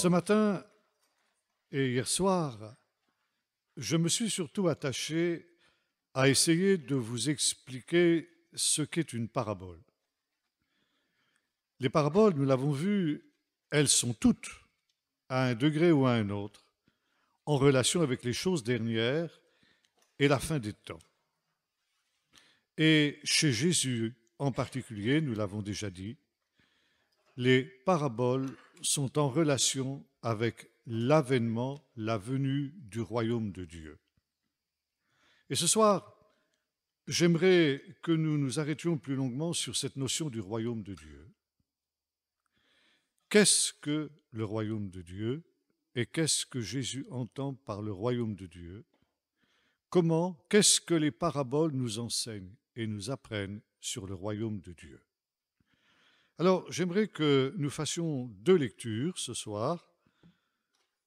Ce matin et hier soir, je me suis surtout attaché à essayer de vous expliquer ce qu'est une parabole. Les paraboles, nous l'avons vu, elles sont toutes, à un degré ou à un autre, en relation avec les choses dernières et la fin des temps. Et chez Jésus en particulier, nous l'avons déjà dit, les paraboles sont en relation avec l'avènement, la venue du royaume de Dieu. Et ce soir, j'aimerais que nous nous arrêtions plus longuement sur cette notion du royaume de Dieu. Qu'est-ce que le royaume de Dieu et qu'est-ce que Jésus entend par le royaume de Dieu? Qu'est-ce que les paraboles nous enseignent et nous apprennent sur le royaume de Dieu? Alors, j'aimerais que nous fassions deux lectures ce soir.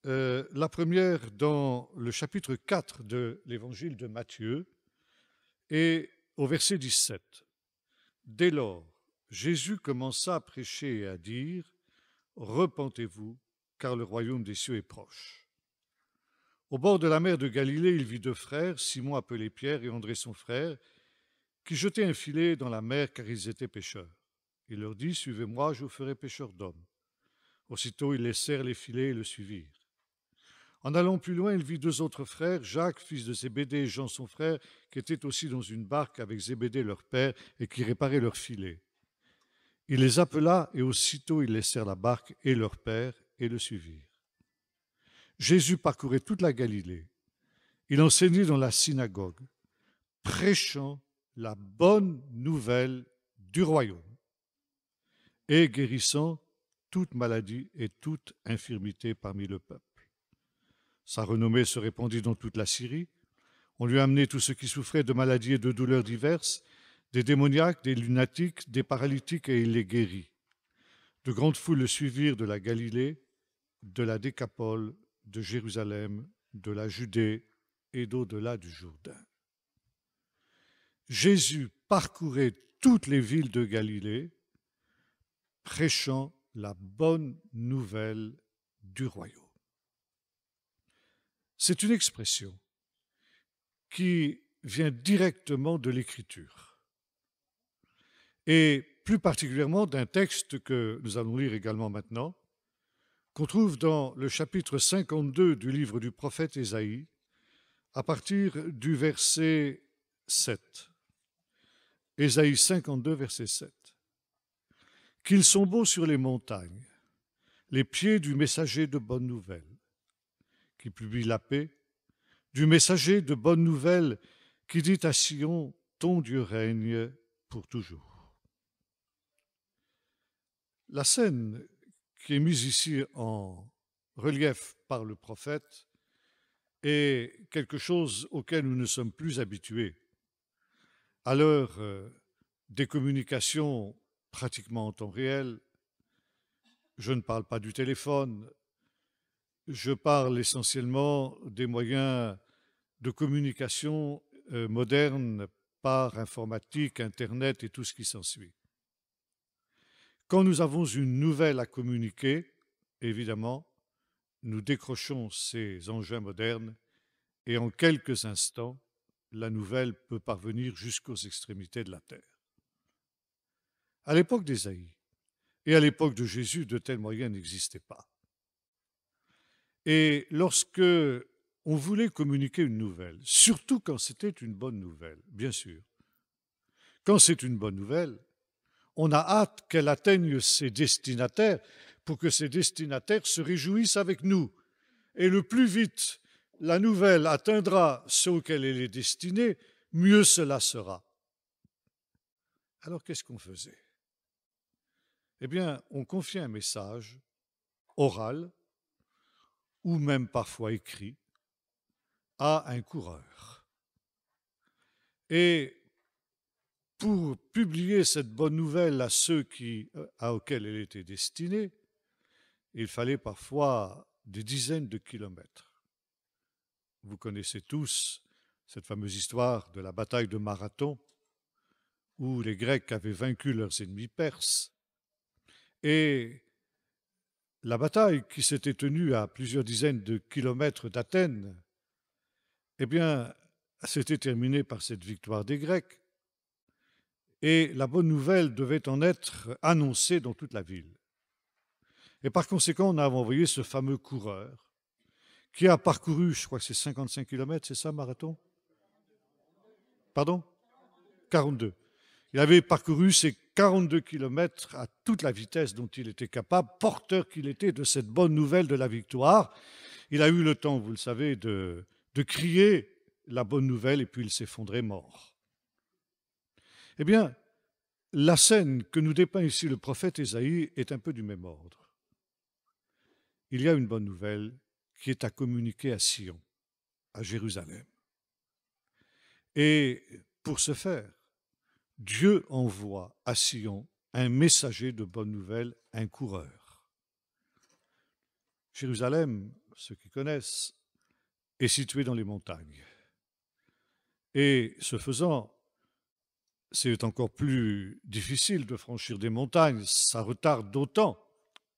La première dans le chapitre 4 de l'évangile de Matthieu et au verset 17. Dès lors, Jésus commença à prêcher et à dire « Repentez-vous, car le royaume des cieux est proche. » Au bord de la mer de Galilée, il vit deux frères, Simon appelé Pierre et André son frère, qui jetaient un filet dans la mer car ils étaient pêcheurs. Il leur dit « Suivez-moi, je vous ferai pêcheurs d'hommes. » Aussitôt, ils laissèrent les filets et le suivirent. En allant plus loin, il vit deux autres frères, Jacques, fils de Zébédée, et Jean, son frère, qui étaient aussi dans une barque avec Zébédée, leur père, et qui réparaient leurs filets. Il les appela, et aussitôt ils laissèrent la barque et leur père, et le suivirent. Jésus parcourait toute la Galilée. Il enseignait dans la synagogue, prêchant la bonne nouvelle du royaume, et guérissant toute maladie et toute infirmité parmi le peuple. Sa renommée se répandit dans toute la Syrie. On lui amenait tous ceux qui souffraient de maladies et de douleurs diverses, des démoniaques, des lunatiques, des paralytiques, et il les guérit. De grandes foules le suivirent de la Galilée, de la Décapole, de Jérusalem, de la Judée et d'au-delà du Jourdain. Jésus parcourait toutes les villes de Galilée, prêchant la bonne nouvelle du royaume. C'est une expression qui vient directement de l'Écriture, et plus particulièrement d'un texte que nous allons lire également maintenant, qu'on trouve dans le chapitre 52 du livre du prophète Ésaïe, à partir du verset 7. Ésaïe 52, verset 7. « Qu'ils sont beaux sur les montagnes, les pieds du messager de bonne nouvelle, qui publie la paix, du messager de bonne nouvelle qui dit à Sion, ton Dieu règne pour toujours. » La scène qui est mise ici en relief par le prophète est quelque chose auquel nous ne sommes plus habitués. À l'heure des communications pratiquement en temps réel, je ne parle pas du téléphone, je parle essentiellement des moyens de communication moderne par informatique, Internet et tout ce qui s'ensuit. Quand nous avons une nouvelle à communiquer, évidemment, nous décrochons ces engins modernes et en quelques instants, la nouvelle peut parvenir jusqu'aux extrémités de la terre. À l'époque d'Ésaïe et à l'époque de Jésus, de tels moyens n'existaient pas. Et lorsque on voulait communiquer une nouvelle, surtout quand c'était une bonne nouvelle, bien sûr. Quand c'est une bonne nouvelle, on a hâte qu'elle atteigne ses destinataires pour que ces destinataires se réjouissent avec nous. Et le plus vite la nouvelle atteindra ceux auxquels elle est destinée, mieux cela sera. Alors qu'est-ce qu'on faisait? Eh bien, on confiait un message oral ou même parfois écrit à un coureur. Et pour publier cette bonne nouvelle à ceux auxquels elle était destinée, il fallait parfois des dizaines de kilomètres. Vous connaissez tous cette fameuse histoire de la bataille de Marathon, où les Grecs avaient vaincu leurs ennemis perses. Et la bataille qui s'était tenue à plusieurs dizaines de kilomètres d'Athènes, eh bien, s'était terminée par cette victoire des Grecs. Et la bonne nouvelle devait en être annoncée dans toute la ville. Et par conséquent, on a envoyé ce fameux coureur qui a parcouru, je crois que c'est 55 kilomètres, c'est ça, marathon? Pardon? 42. Il avait parcouru ces 42 kilomètres à toute la vitesse dont il était capable, porteur qu'il était de cette bonne nouvelle de la victoire. Il a eu le temps, vous le savez, de crier la bonne nouvelle et puis il s'effondrait mort. Eh bien, la scène que nous dépeint ici le prophète Ésaïe est un peu du même ordre. Il y a une bonne nouvelle qui est à communiquer à Sion, à Jérusalem. Et pour ce faire, Dieu envoie à Sion un messager de bonne nouvelle, un coureur. Jérusalem, ceux qui connaissent, est située dans les montagnes. Et ce faisant, c'est encore plus difficile de franchir des montagnes. Ça retarde d'autant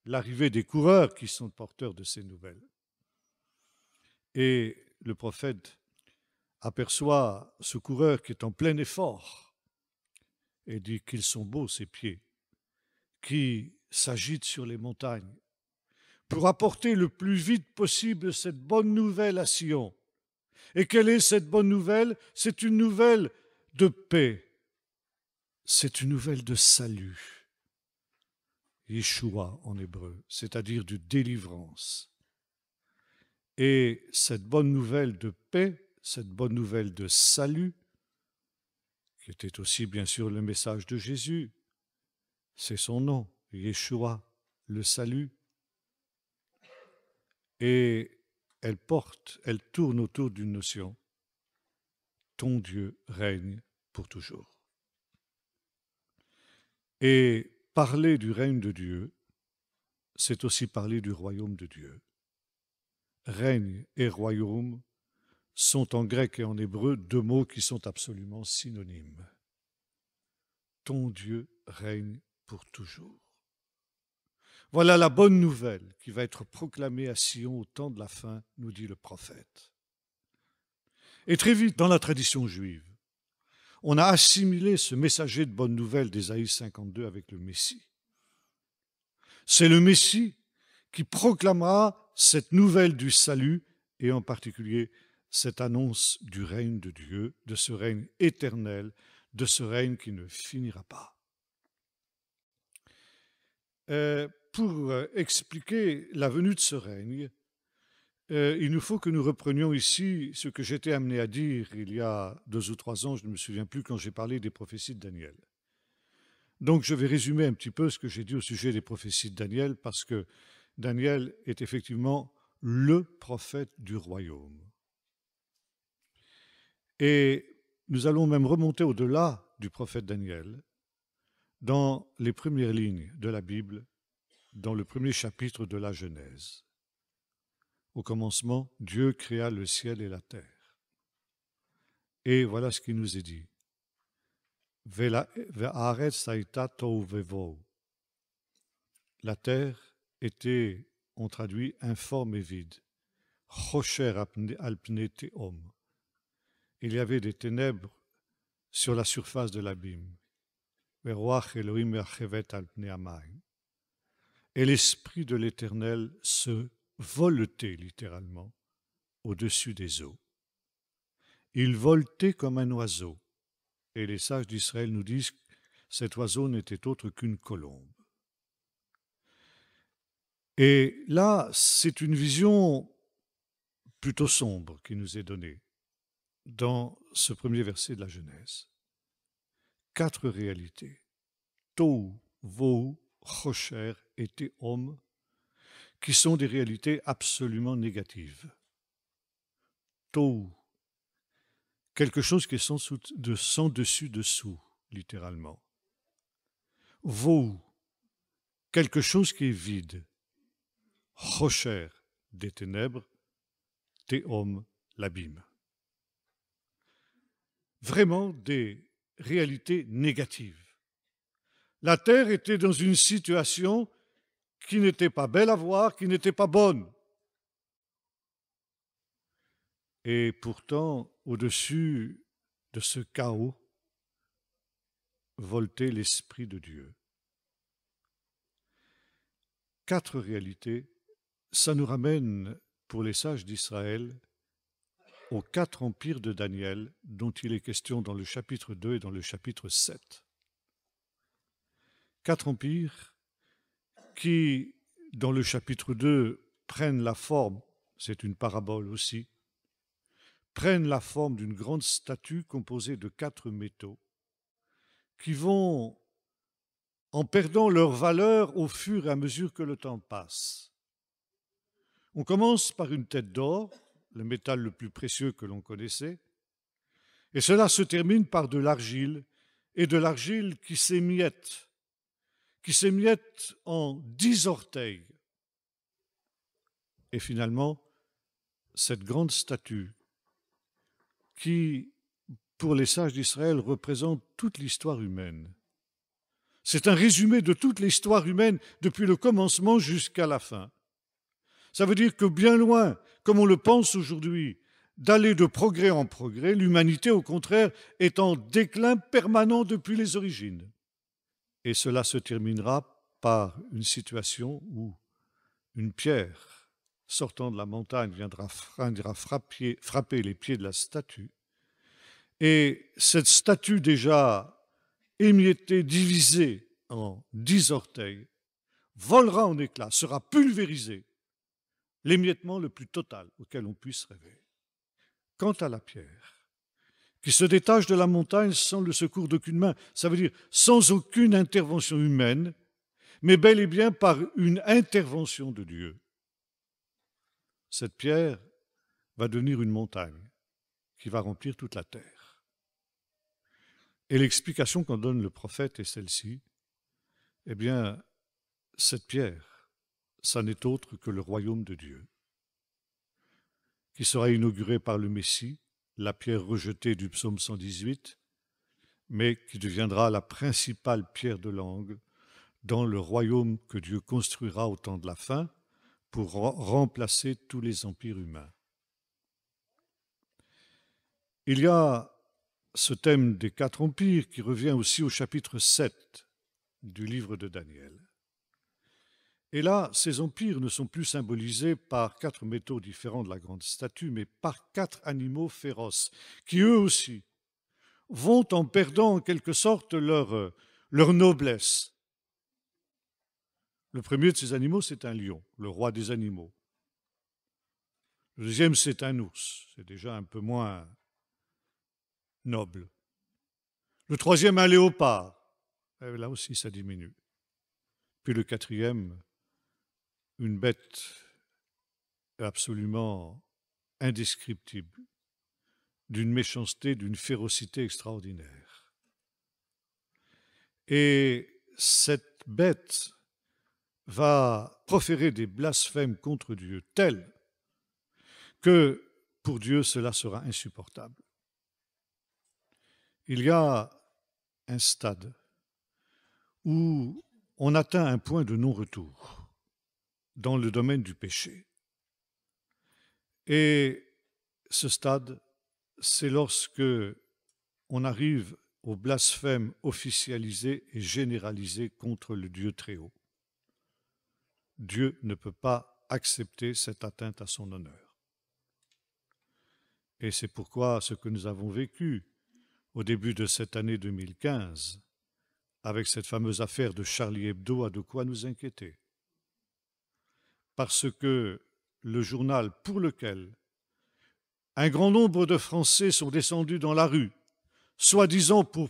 l'arrivée des coureurs qui sont porteurs de ces nouvelles. Et le prophète aperçoit ce coureur qui est en plein effort et dit qu'ils sont beaux ses pieds, qui s'agitent sur les montagnes pour apporter le plus vite possible cette bonne nouvelle à Sion. Et quelle est cette bonne nouvelle? C'est une nouvelle de paix, c'est une nouvelle de salut, Yeshua en hébreu, c'est-à-dire de délivrance. Et cette bonne nouvelle de paix, cette bonne nouvelle de salut, qui était aussi bien sûr le message de Jésus, c'est son nom, Yeshua, le salut. Et elle tourne autour d'une notion, ton Dieu règne pour toujours. Et parler du règne de Dieu, c'est aussi parler du royaume de Dieu. Règne et royaume sont en grec et en hébreu deux mots qui sont absolument synonymes. Ton Dieu règne pour toujours. Voilà la bonne nouvelle qui va être proclamée à Sion au temps de la fin, nous dit le prophète. Et très vite, dans la tradition juive, on a assimilé ce messager de bonne nouvelle d'Ésaïe 52 avec le Messie. C'est le Messie qui proclamera cette nouvelle du salut et en particulier cette annonce du règne de Dieu, de ce règne éternel, de ce règne qui ne finira pas. Pour expliquer la venue de ce règne, il nous faut que nous reprenions ici ce que j'étais amené à dire il y a 2 ou 3 ans, je ne me souviens plus, quand j'ai parlé des prophéties de Daniel. Donc je vais résumer un petit peu ce que j'ai dit au sujet des prophéties de Daniel, parce que Daniel est effectivement le prophète du royaume. Et nous allons même remonter au-delà du prophète Daniel, dans les premières lignes de la Bible, dans le premier chapitre de la Genèse. Au commencement, Dieu créa le ciel et la terre. Et voilà ce qui nous est dit. La terre était, on traduit, informe et vide. Il y avait des ténèbres sur la surface de l'abîme. Et l'Esprit de l'Éternel se voltait littéralement au-dessus des eaux. Il voltait comme un oiseau. Et les sages d'Israël nous disent que cet oiseau n'était autre qu'une colombe. Et là, c'est une vision plutôt sombre qui nous est donnée dans ce premier verset de la Genèse. 4 réalités. Tohu, Vohu, Chosher et Tehom, qui sont des réalités absolument négatives. Tohu, quelque chose qui est sans dessus-dessous, littéralement. Vohu, quelque chose qui est vide. Chosher, des ténèbres. Tehom, l'abîme. Vraiment des réalités négatives. La terre était dans une situation qui n'était pas belle à voir, qui n'était pas bonne. Et pourtant, au-dessus de ce chaos, voltait l'Esprit de Dieu. 4 réalités, ça nous ramène, pour les sages d'Israël, aux 4 empires de Daniel, dont il est question dans le chapitre 2 et dans le chapitre 7. 4 empires qui, dans le chapitre 2, prennent la forme, c'est une parabole aussi, prennent la forme d'une grande statue composée de 4 métaux qui vont, en perdant leur valeur au fur et à mesure que le temps passe. On commence par une tête d'or, le métal le plus précieux que l'on connaissait, et cela se termine par de l'argile, et de l'argile qui s'émiette en 10 orteils. Et finalement, cette grande statue qui, pour les sages d'Israël, représente toute l'histoire humaine. C'est un résumé de toute l'histoire humaine depuis le commencement jusqu'à la fin. Ça veut dire que bien loin, comme on le pense aujourd'hui, d'aller de progrès en progrès, l'humanité, au contraire, est en déclin permanent depuis les origines. Et cela se terminera par une situation où une pierre sortant de la montagne viendra frapper les pieds de la statue. Et cette statue déjà émiettée, divisée en 10 orteils, volera en éclats, sera pulvérisée. L'émiettement le plus total auquel on puisse rêver. Quant à la pierre, qui se détache de la montagne sans le secours d'aucune main, ça veut dire sans aucune intervention humaine, mais bel et bien par une intervention de Dieu. Cette pierre va devenir une montagne qui va remplir toute la terre. Et l'explication qu'en donne le prophète est celle-ci. Eh bien, cette pierre, ça n'est autre que le royaume de Dieu, qui sera inauguré par le Messie, la pierre rejetée du psaume 118, mais qui deviendra la principale pierre de l'angle dans le royaume que Dieu construira au temps de la fin pour remplacer tous les empires humains. Il y a ce thème des 4 empires qui revient aussi au chapitre 7 du livre de Daniel. Et là, ces empires ne sont plus symbolisés par 4 métaux différents de la grande statue, mais par 4 animaux féroces, qui eux aussi vont en perdant en quelque sorte leur noblesse. Le premier de ces animaux, c'est un lion, le roi des animaux. Le deuxième, c'est un ours, c'est déjà un peu moins noble. Le troisième, un léopard, et là aussi ça diminue. Puis le quatrième, une bête absolument indescriptible, d'une méchanceté, d'une férocité extraordinaire. Et cette bête va proférer des blasphèmes contre Dieu tels que pour Dieu cela sera insupportable. Il y a un stade où on atteint un point de non-retour dans le domaine du péché. Et ce stade, c'est lorsque on arrive au blasphème officialisé et généralisé contre le Dieu très haut. Dieu ne peut pas accepter cette atteinte à son honneur. Et c'est pourquoi ce que nous avons vécu au début de cette année 2015, avec cette fameuse affaire de Charlie Hebdo, a de quoi nous inquiéter. Parce que le journal pour lequel un grand nombre de Français sont descendus dans la rue, soi-disant pour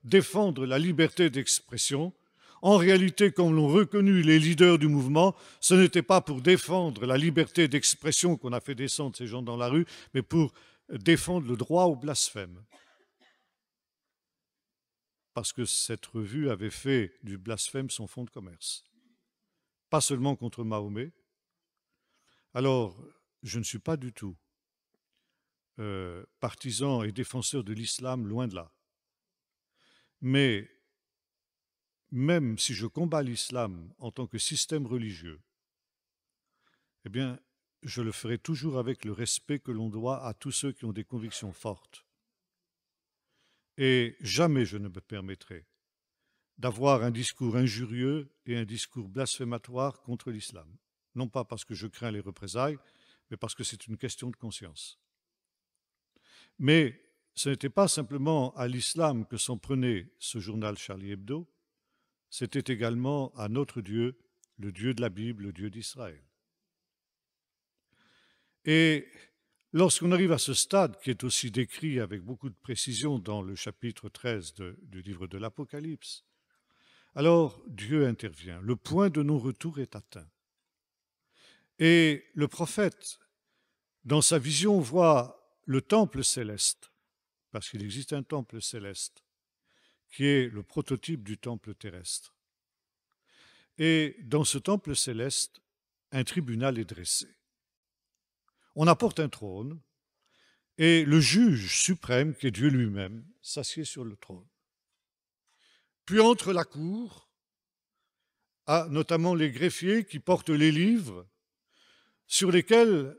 défendre la liberté d'expression, en réalité, comme l'ont reconnu les leaders du mouvement, ce n'était pas pour défendre la liberté d'expression qu'on a fait descendre ces gens dans la rue, mais pour défendre le droit au blasphème. Parce que cette revue avait fait du blasphème son fonds de commerce. Pas seulement contre Mahomet. Alors, je ne suis pas du tout partisan et défenseur de l'islam, loin de là. Mais même si je combats l'islam en tant que système religieux, eh bien, je le ferai toujours avec le respect que l'on doit à tous ceux qui ont des convictions fortes. Et jamais je ne me permettrai d'avoir un discours injurieux et un discours blasphématoire contre l'islam. Non pas parce que je crains les représailles, mais parce que c'est une question de conscience. Mais ce n'était pas simplement à l'islam que s'en prenait ce journal Charlie Hebdo, c'était également à notre Dieu, le Dieu de la Bible, le Dieu d'Israël. Et lorsqu'on arrive à ce stade, qui est aussi décrit avec beaucoup de précision dans le chapitre 13 du livre de l'Apocalypse, alors Dieu intervient. Le point de non-retour est atteint. Et le prophète, dans sa vision, voit le temple céleste, parce qu'il existe un temple céleste, qui est le prototype du temple terrestre. Et dans ce temple céleste, un tribunal est dressé. On apporte un trône, et le juge suprême, qui est Dieu lui-même, s'assied sur le trône. Puis entre la cour, notamment les greffiers qui portent les livres sur lesquels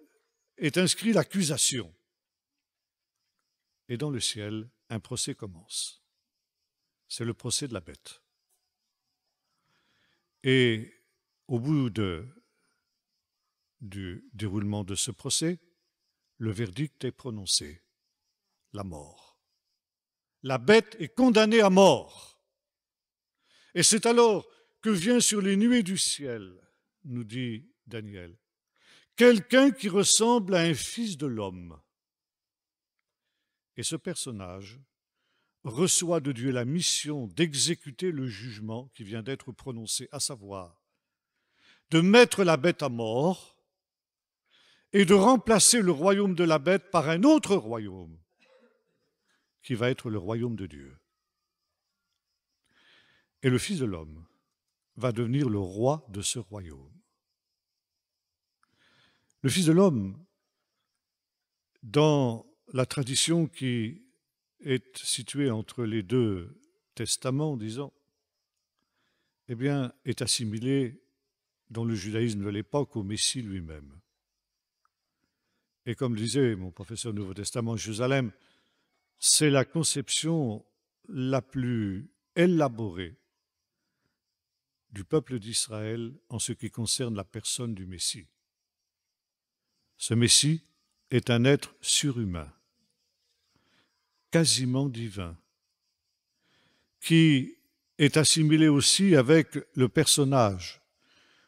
est inscrite l'accusation. Et dans le ciel, un procès commence. C'est le procès de la bête. Et au bout du déroulement de ce procès, le verdict est prononcé, la mort. La bête est condamnée à mort. Et c'est alors que vient sur les nuées du ciel, nous dit Daniel, quelqu'un qui ressemble à un fils de l'homme. Et ce personnage reçoit de Dieu la mission d'exécuter le jugement qui vient d'être prononcé, à savoir de mettre la bête à mort et de remplacer le royaume de la bête par un autre royaume qui va être le royaume de Dieu. Et le Fils de l'homme va devenir le roi de ce royaume. Le Fils de l'homme, dans la tradition qui est située entre les deux testaments, disons, eh bien, est assimilé dans le judaïsme de l'époque au Messie lui-même. Et comme le disait mon professeur du Nouveau Testament à Jérusalem, c'est la conception la plus élaborée du peuple d'Israël en ce qui concerne la personne du Messie. Ce Messie est un être surhumain, quasiment divin, qui est assimilé aussi avec le personnage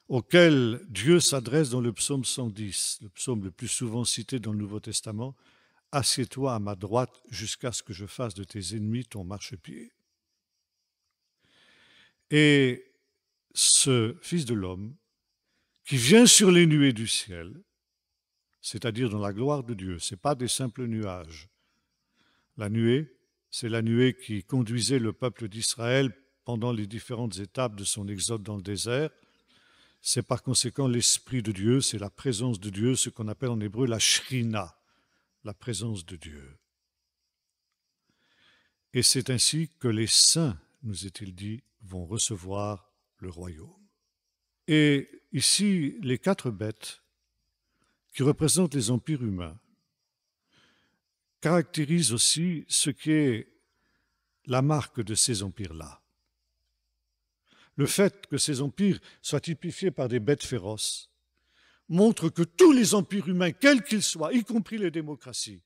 auquel Dieu s'adresse dans le psaume 110, le psaume le plus souvent cité dans le Nouveau Testament, « Assieds-toi à ma droite jusqu'à ce que je fasse de tes ennemis ton marchepied ». Et ce Fils de l'homme, qui vient sur les nuées du ciel, c'est-à-dire dans la gloire de Dieu, ce n'est pas des simples nuages. La nuée, c'est la nuée qui conduisait le peuple d'Israël pendant les différentes étapes de son exode dans le désert. C'est par conséquent l'Esprit de Dieu, c'est la présence de Dieu, ce qu'on appelle en hébreu la shrina, la présence de Dieu. Et c'est ainsi que les saints, nous est-il dit, vont recevoir le royaume. Et ici, les 4 bêtes qui représentent les empires humains caractérisent aussi ce qui est la marque de ces empires-là. Le fait que ces empires soient typifiés par des bêtes féroces montre que tous les empires humains, quels qu'ils soient, y compris les démocraties,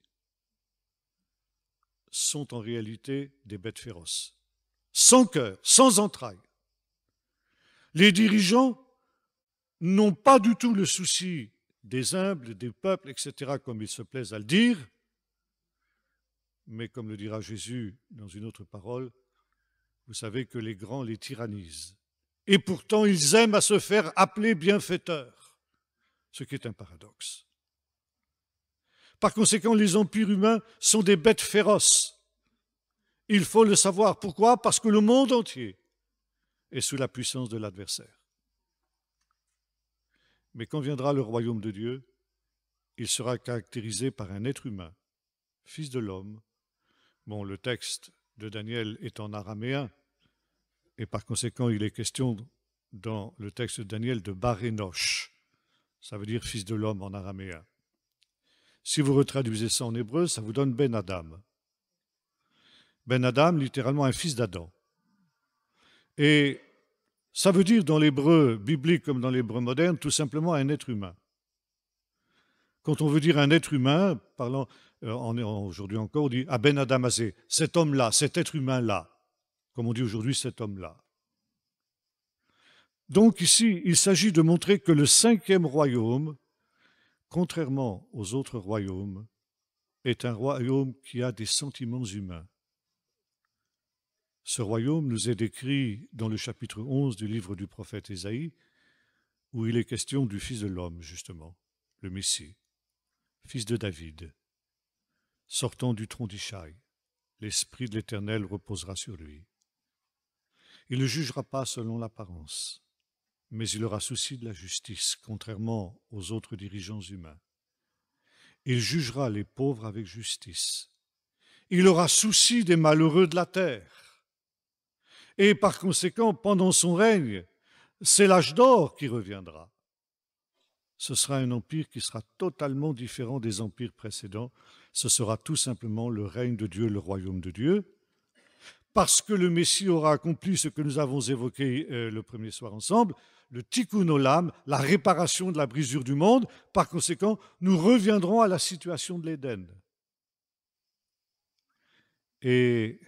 sont en réalité des bêtes féroces, sans cœur, sans entrailles. Les dirigeants n'ont pas du tout le souci des humbles, des peuples, etc., comme ils se plaisent à le dire, mais comme le dira Jésus dans une autre parole, vous savez que les grands les tyrannisent. Et pourtant, ils aiment à se faire appeler bienfaiteurs, ce qui est un paradoxe. Par conséquent, les empires humains sont des bêtes féroces. Il faut le savoir. Pourquoi? Parce que le monde entier est sous la puissance de l'adversaire. Mais quand viendra le royaume de Dieu, il sera caractérisé par un être humain, fils de l'homme. Bon, le texte de Daniel est en araméen, et par conséquent, il est question dans le texte de Daniel de Bar Enoch. Ça veut dire fils de l'homme en araméen. Si vous retraduisez ça en hébreu, ça vous donne Ben Adam. Ben Adam, littéralement un fils d'Adam. Et ça veut dire dans l'hébreu biblique comme dans l'hébreu moderne, tout simplement un être humain. Quand on veut dire un être humain, parlant aujourd'hui encore, on dit « Ah Ben Adam Azé », cet homme-là, cet être humain-là, comme on dit aujourd'hui cet homme-là. Donc ici, il s'agit de montrer que le 5e royaume, contrairement aux autres royaumes, est un royaume qui a des sentiments humains. Ce royaume nous est décrit dans le chapitre 11 du livre du prophète Ésaïe, où il est question du Fils de l'homme, justement, le Messie, fils de David, sortant du tronc d'Ishaï. L'Esprit de l'Éternel reposera sur lui. Il ne jugera pas selon l'apparence, mais il aura souci de la justice, contrairement aux autres dirigeants humains. Il jugera les pauvres avec justice. Il aura souci des malheureux de la terre. Et par conséquent, pendant son règne, c'est l'âge d'or qui reviendra. Ce sera un empire qui sera totalement différent des empires précédents. Ce sera tout simplement le règne de Dieu, le royaume de Dieu, parce que le Messie aura accompli ce que nous avons évoqué le premier soir ensemble, le tikkun olam, la réparation de la brisure du monde. Par conséquent, nous reviendrons à la situation de l'Éden. Et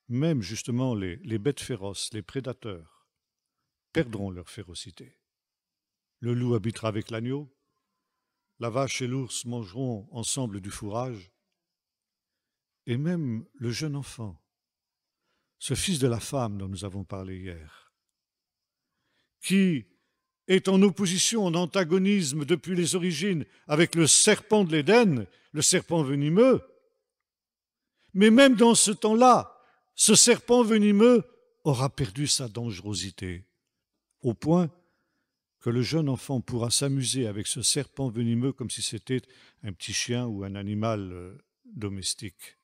même justement les bêtes féroces, les prédateurs, perdront leur férocité. Le loup habitera avec l'agneau, la vache et l'ours mangeront ensemble du fourrage, et même le jeune enfant, ce fils de la femme dont nous avons parlé hier, qui est en opposition, en antagonisme depuis les origines avec le serpent de l'Éden, le serpent venimeux, mais même dans ce temps-là, ce serpent venimeux aura perdu sa dangerosité, au point que le jeune enfant pourra s'amuser avec ce serpent venimeux comme si c'était un petit chien ou un animal domestique.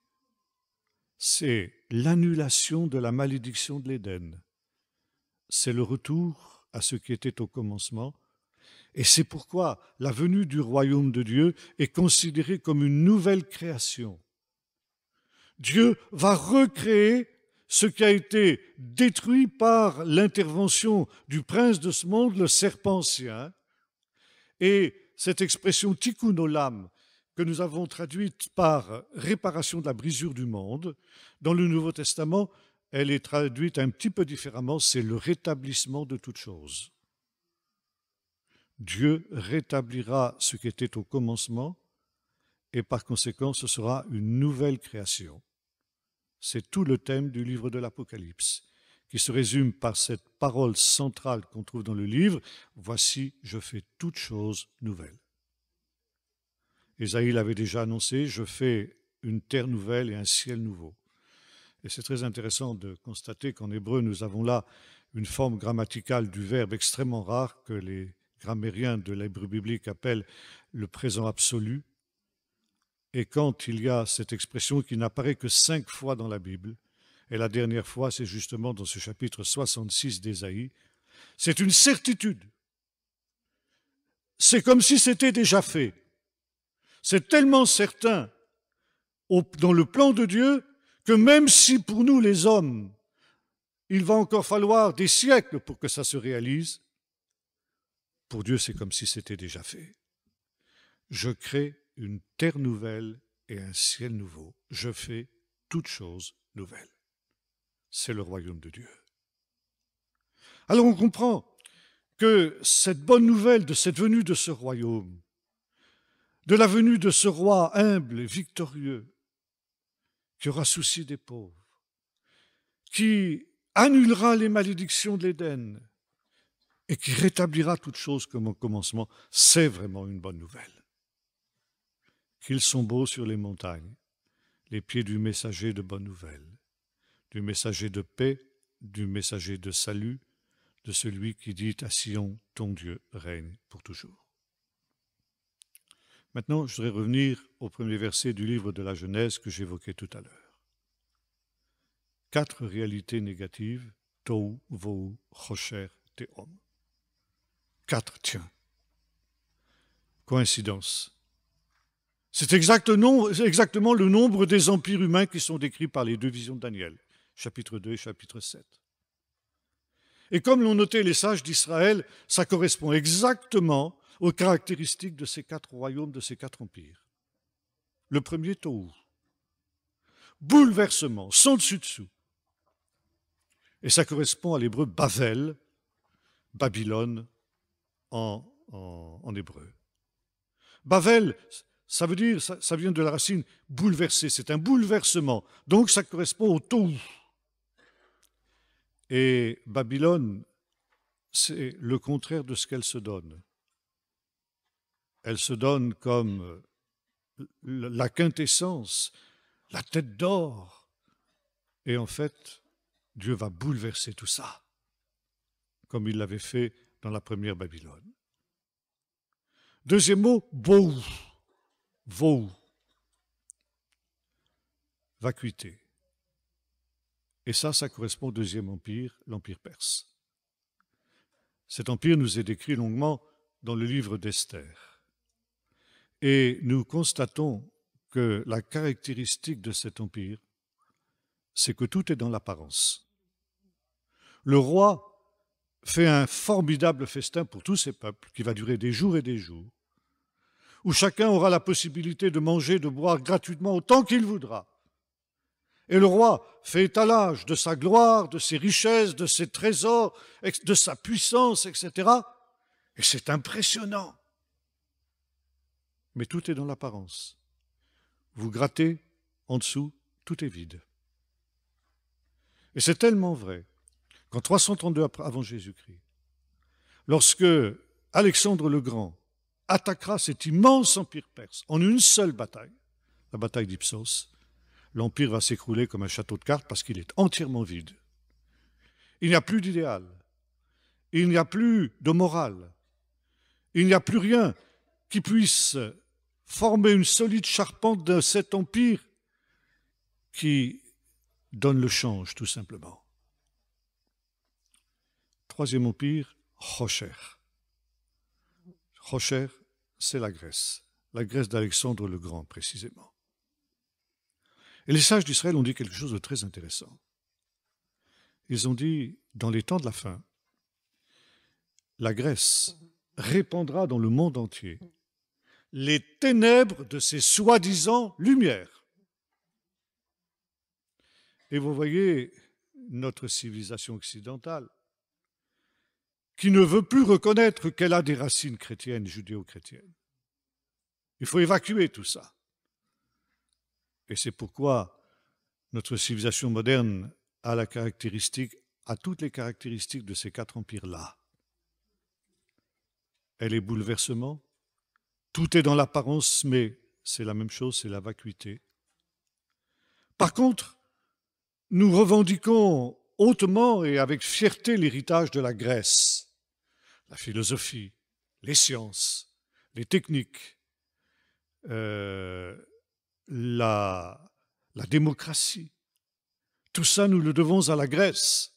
C'est l'annulation de la malédiction de l'Éden. C'est le retour à ce qui était au commencement. Et c'est pourquoi la venue du royaume de Dieu est considérée comme une nouvelle création. Dieu va recréer ce qui a été détruit par l'intervention du prince de ce monde, le serpent ancien. Et cette expression tikkun olam, que nous avons traduite par réparation de la brisure du monde, dans le Nouveau Testament, elle est traduite un petit peu différemment, c'est le rétablissement de toutes choses. Dieu rétablira ce qui était au commencement et par conséquent, ce sera une nouvelle création. C'est tout le thème du livre de l'Apocalypse, qui se résume par cette parole centrale qu'on trouve dans le livre, « Voici, je fais toutes choses nouvelles ». Ésaïe l'avait déjà annoncé, « Je fais une terre nouvelle et un ciel nouveau ». Et c'est très intéressant de constater qu'en hébreu, nous avons là une forme grammaticale du verbe extrêmement rare que les grammairiens de l'hébreu biblique appellent le présent absolu. Et quand il y a cette expression qui n'apparaît que 5 fois dans la Bible, et la dernière fois, c'est justement dans ce chapitre 66 d'Ésaïe, c'est une certitude. C'est comme si c'était déjà fait. C'est tellement certain dans le plan de Dieu que même si pour nous les hommes, il va encore falloir des siècles pour que ça se réalise, pour Dieu c'est comme si c'était déjà fait. Je crée une terre nouvelle et un ciel nouveau. Je fais toutes choses nouvelles. C'est le royaume de Dieu. Alors on comprend que cette bonne nouvelle de cette venue de ce royaume, de la venue de ce roi humble et victorieux, qui aura souci des pauvres, qui annulera les malédictions de l'Éden et qui rétablira toutes choses comme au commencement, c'est vraiment une bonne nouvelle. Qu'ils sont beaux sur les montagnes, les pieds du messager de bonne nouvelle, du messager de paix, du messager de salut, de celui qui dit à Sion, ton Dieu règne pour toujours. Maintenant, je voudrais revenir au premier verset du livre de la Genèse que j'évoquais tout à l'heure. 4 réalités négatives, Tohu, Vohu, Chocher, Tehom. 4, tiens. Coïncidence. C'est exactement le nombre des empires humains qui sont décrits par les 2 visions de Daniel, chapitre 2 et chapitre 7. Et comme l'ont noté les sages d'Israël, ça correspond exactement aux caractéristiques de ces 4 royaumes, de ces 4 empires. Le premier, Tohu. Bouleversement, sans dessus-dessous. Et ça correspond à l'hébreu Bavel, Babylone en hébreu. Bavel, ça veut dire, ça vient de la racine bouleverser, c'est un bouleversement. Donc ça correspond au Tohu. Et Babylone, c'est le contraire de ce qu'elle se donne. Elle se donne comme la quintessence, la tête d'or. Et en fait, Dieu va bouleverser tout ça, comme il l'avait fait dans la première Babylone. Deuxième mot, Bohu. Vohu. Vacuité. Et ça correspond au deuxième empire, l'empire perse. Cet empire nous est décrit longuement dans le livre d'Esther. Et nous constatons que la caractéristique de cet empire, c'est que tout est dans l'apparence. Le roi fait un formidable festin pour tous ses peuples, qui va durer des jours et des jours, où chacun aura la possibilité de manger, de boire gratuitement autant qu'il voudra. Et le roi fait étalage de sa gloire, de ses richesses, de ses trésors, de sa puissance, etc. Et c'est impressionnant. Mais tout est dans l'apparence. Vous grattez, en dessous, tout est vide. Et c'est tellement vrai qu'en 332 avant Jésus-Christ, lorsque Alexandre le Grand attaquera cet immense empire perse en une seule bataille, la bataille d'Ipsos, l'empire va s'écrouler comme un château de cartes parce qu'il est entièrement vide. Il n'y a plus d'idéal, il n'y a plus de morale, il n'y a plus rien qui puisse former une solide charpente de cet empire qui donne le change, tout simplement. Troisième empire, Chocher. Chocher, c'est la Grèce d'Alexandre le Grand, précisément. Et les sages d'Israël ont dit quelque chose de très intéressant. Ils ont dit, dans les temps de la fin, la Grèce répandra dans le monde entier les ténèbres de ses soi-disant lumières. Et vous voyez notre civilisation occidentale, qui ne veut plus reconnaître qu'elle a des racines chrétiennes, judéo-chrétiennes. Il faut évacuer tout ça. Et c'est pourquoi notre civilisation moderne a toutes les caractéristiques de ces 4 empires-là. Elle est bouleversement, tout est dans l'apparence, mais c'est la même chose, c'est la vacuité. Par contre, nous revendiquons hautement et avec fierté l'héritage de la Grèce, la philosophie, les sciences, les techniques, la démocratie. Tout ça, nous le devons à la Grèce.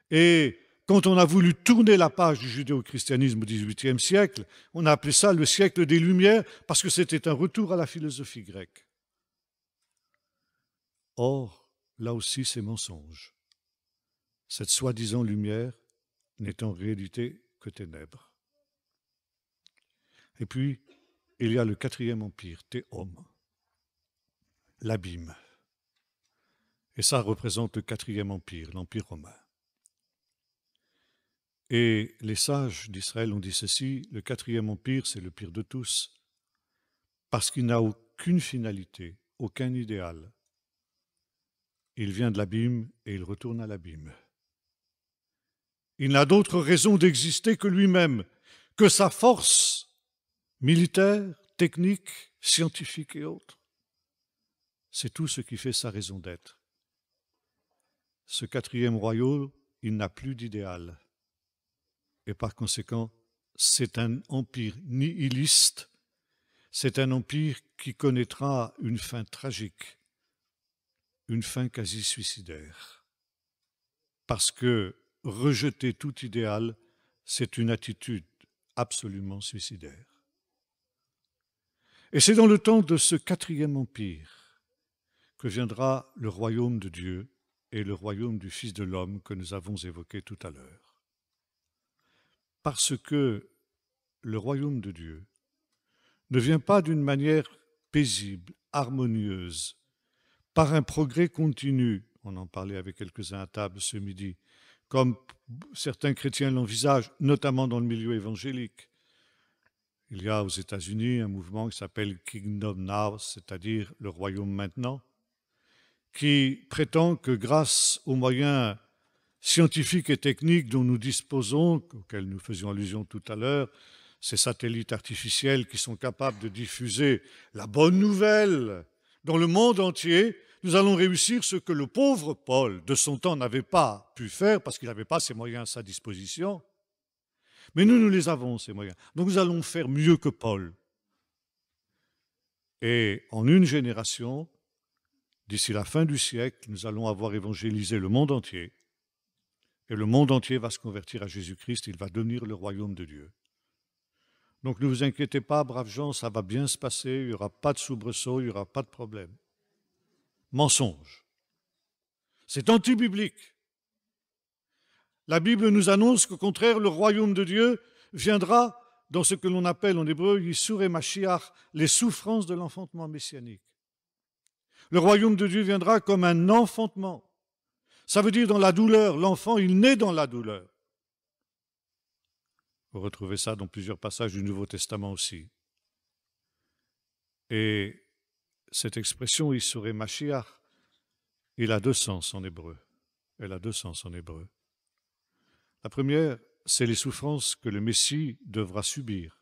Et quand on a voulu tourner la page du judéo-christianisme au XVIIIe siècle, on a appelé ça le siècle des Lumières parce que c'était un retour à la philosophie grecque. Or, là aussi, c'est mensonge. Cette soi-disant lumière n'est en réalité que ténèbres. Et puis, il y a le 4e empire, Tehom, l'abîme. Et ça représente le 4e empire, l'empire romain. Et les sages d'Israël ont dit ceci, le 4e empire, c'est le pire de tous, parce qu'il n'a aucune finalité, aucun idéal. Il vient de l'abîme et il retourne à l'abîme. Il n'a d'autre raison d'exister que lui-même, que sa force militaire, technique, scientifique et autres. C'est tout ce qui fait sa raison d'être. Ce 4e royaume, il n'a plus d'idéal. Et par conséquent, c'est un empire nihiliste, c'est un empire qui connaîtra une fin tragique. une fin quasi suicidaire. Parce que rejeter tout idéal, c'est une attitude absolument suicidaire. Et c'est dans le temps de ce quatrième empire que viendra le royaume de Dieu et le royaume du Fils de l'homme que nous avons évoqué tout à l'heure. Parce que le royaume de Dieu ne vient pas d'une manière paisible, harmonieuse, par un progrès continu, on en parlait avec quelques-uns à table ce midi, comme certains chrétiens l'envisagent, notamment dans le milieu évangélique. Il y a aux États-Unis un mouvement qui s'appelle Kingdom Now, c'est-à-dire le royaume maintenant, qui prétend que grâce aux moyens scientifiques et techniques dont nous disposons, auxquels nous faisions allusion tout à l'heure, ces satellites artificiels qui sont capables de diffuser la bonne nouvelle dans le monde entier, nous allons réussir ce que le pauvre Paul, de son temps, n'avait pas pu faire parce qu'il n'avait pas ces moyens à sa disposition. Mais nous les avons, ces moyens. Donc nous allons faire mieux que Paul. Et en une génération, d'ici la fin du siècle, nous allons avoir évangélisé le monde entier. Et le monde entier va se convertir à Jésus-Christ, il va devenir le royaume de Dieu. Donc ne vous inquiétez pas, braves gens, ça va bien se passer, il n'y aura pas de soubresaut, il n'y aura pas de problème. Mensonge. C'est anti-biblique. La Bible nous annonce qu'au contraire, le royaume de Dieu viendra dans ce que l'on appelle en hébreu Yisur et Mashiach, les souffrances de l'enfantement messianique. Le royaume de Dieu viendra comme un enfantement. Ça veut dire dans la douleur. L'enfant, il naît dans la douleur. Vous retrouvez ça dans plusieurs passages du Nouveau Testament aussi. Et cette expression Yisur et Mashiach, il a deux sens en hébreu. Elle a deux sens en hébreu. La première, c'est les souffrances que le Messie devra subir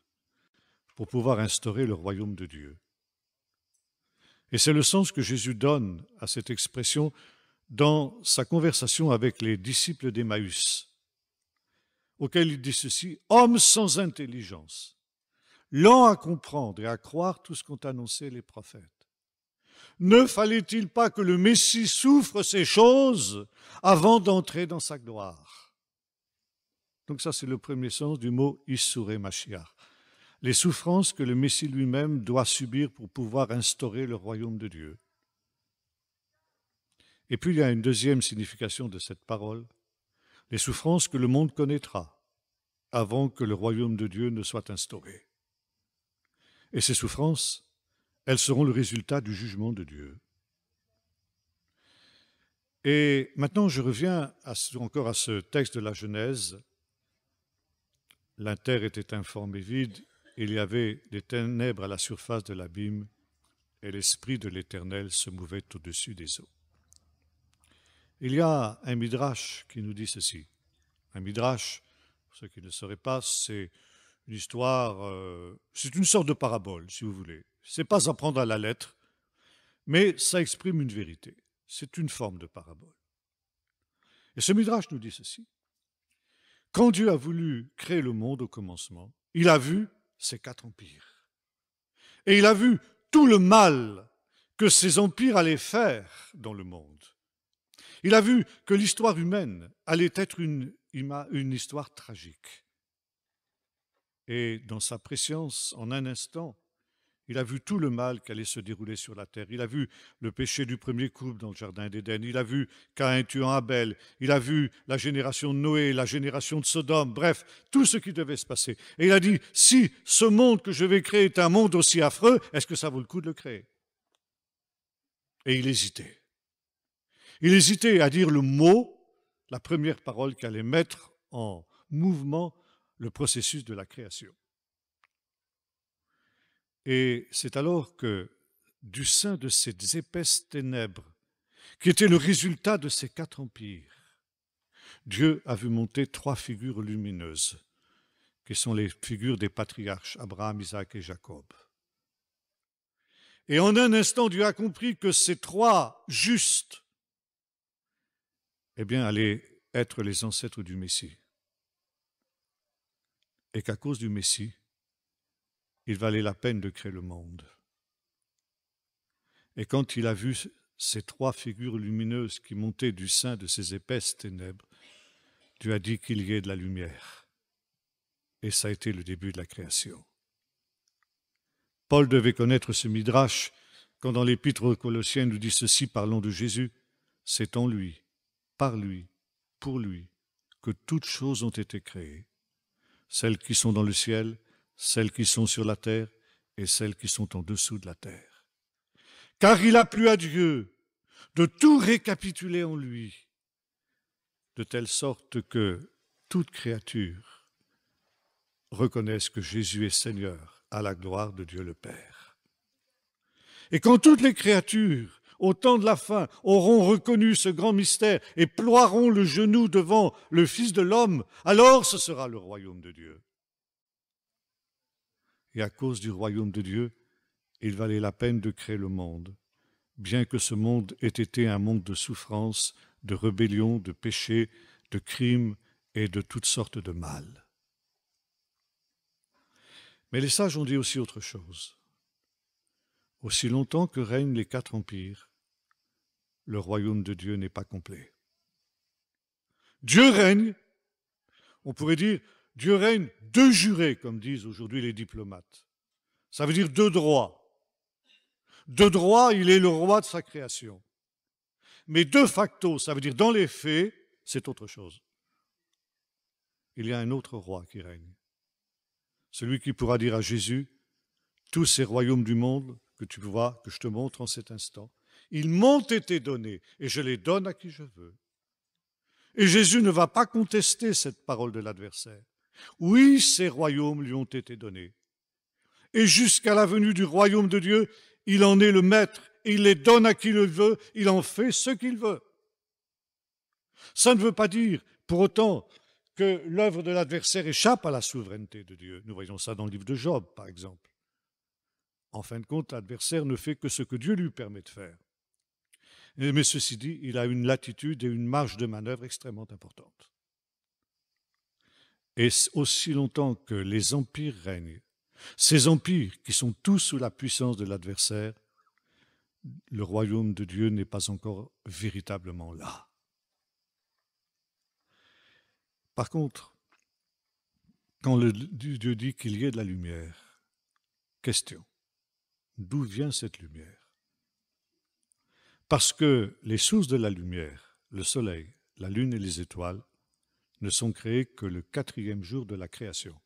pour pouvoir instaurer le royaume de Dieu. Et c'est le sens que Jésus donne à cette expression dans sa conversation avec les disciples d'Emmaüs, auxquels il dit ceci: « Hommes sans intelligence, lents à comprendre et à croire tout ce qu'ont annoncé les prophètes. Ne fallait-il pas que le Messie souffre ces choses avant d'entrer dans sa gloire ?» Donc ça, c'est le premier sens du mot « Yisur Mashiach ». Les souffrances que le Messie lui-même doit subir pour pouvoir instaurer le royaume de Dieu. Et puis il y a une deuxième signification de cette parole, les souffrances que le monde connaîtra avant que le royaume de Dieu ne soit instauré. Et ces souffrances, elles seront le résultat du jugement de Dieu. Et maintenant, je reviens encore à ce texte de la Genèse. La terre était informe et vide, il y avait des ténèbres à la surface de l'abîme, et l'Esprit de l'Éternel se mouvait au-dessus des eaux. Il y a un midrash qui nous dit ceci. Un midrash, pour ceux qui ne le sauraient pas, c'est une histoire, c'est une sorte de parabole, si vous voulez. Ce n'est pas à prendre à la lettre, mais ça exprime une vérité. C'est une forme de parabole. Et ce midrash nous dit ceci. Quand Dieu a voulu créer le monde au commencement, il a vu ces quatre empires. Et il a vu tout le mal que ces empires allaient faire dans le monde. Il a vu que l'histoire humaine allait être une histoire tragique. Et dans sa préscience, en un instant, il a vu tout le mal qui allait se dérouler sur la terre. Il a vu le péché du premier couple dans le jardin d'Éden. Il a vu Caïn tuant Abel. Il a vu la génération de Noé, la génération de Sodome. Bref, tout ce qui devait se passer. Et il a dit, si ce monde que je vais créer est un monde aussi affreux, est-ce que ça vaut le coup de le créer? Et il hésitait. Il hésitait à dire le mot, la première parole qui allait mettre en mouvement le processus de la création. Et c'est alors que, du sein de ces épaisses ténèbres, qui étaient le résultat de ces quatre empires, Dieu a vu monter trois figures lumineuses, qui sont les figures des patriarches, Abraham, Isaac et Jacob. Et en un instant, Dieu a compris que ces trois justes, allaient être les ancêtres du Messie. Et qu'à cause du Messie, il valait la peine de créer le monde. Et quand il a vu ces trois figures lumineuses qui montaient du sein de ces épaisses ténèbres, Dieu a dit qu'il y ait de la lumière. Et ça a été le début de la création. Paul devait connaître ce midrash quand dans l'épître aux Colossiens il nous dit ceci parlant de Jésus. C'est en lui, par lui, pour lui, que toutes choses ont été créées, celles qui sont dans le ciel, celles qui sont sur la terre et celles qui sont en dessous de la terre. Car il a plu à Dieu de tout récapituler en lui, de telle sorte que toute créature reconnaisse que Jésus est Seigneur à la gloire de Dieu le Père. Et quand toutes les créatures, au temps de la fin, auront reconnu ce grand mystère et ploieront le genou devant le Fils de l'homme, alors ce sera le royaume de Dieu. Et à cause du royaume de Dieu, il valait la peine de créer le monde, bien que ce monde ait été un monde de souffrance, de rébellion, de péché, de crimes et de toutes sortes de mal. Mais les sages ont dit aussi autre chose. Aussi longtemps que règnent les quatre empires, le royaume de Dieu n'est pas complet. Dieu règne, on pourrait dire, Dieu règne de jure, comme disent aujourd'hui les diplomates. Ça veut dire de droit. De droit, il est le roi de sa création. Mais de facto, ça veut dire dans les faits, c'est autre chose. Il y a un autre roi qui règne. Celui qui pourra dire à Jésus, tous ces royaumes du monde que tu vois, que je te montre en cet instant, ils m'ont été donnés et je les donne à qui je veux. Et Jésus ne va pas contester cette parole de l'adversaire. Oui, ces royaumes lui ont été donnés. Et jusqu'à la venue du royaume de Dieu, il en est le maître. Il les donne à qui il veut, il en fait ce qu'il veut. Ça ne veut pas dire, pour autant, que l'œuvre de l'adversaire échappe à la souveraineté de Dieu. Nous voyons ça dans le livre de Job, par exemple. En fin de compte, l'adversaire ne fait que ce que Dieu lui permet de faire. Mais ceci dit, il a une latitude et une marge de manœuvre extrêmement importante. Et aussi longtemps que les empires règnent, ces empires qui sont tous sous la puissance de l'adversaire, le royaume de Dieu n'est pas encore véritablement là. Par contre, quand Dieu dit qu'il y ait de la lumière, question, d'où vient cette lumière? Parce que les sources de la lumière, le soleil, la lune et les étoiles, ne sont créées que le 4e jour de la création.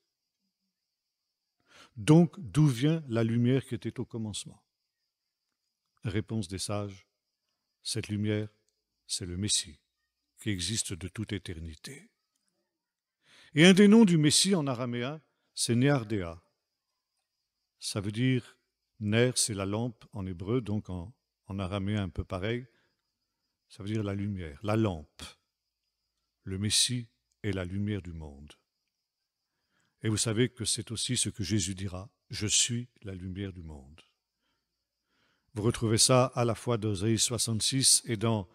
Donc, d'où vient la lumière qui était au commencement? Réponse des sages, cette lumière, c'est le Messie, qui existe de toute éternité. Et un des noms du Messie en araméen, c'est Néardéa. Ça veut dire, Ner, c'est la lampe en hébreu, donc en araméen un peu pareil. Ça veut dire la lumière, la lampe. Le Messie est la lumière du monde. Et vous savez que c'est aussi ce que Jésus dira, je suis la lumière du monde. Vous retrouvez ça à la fois dans Isaïe 66 et dans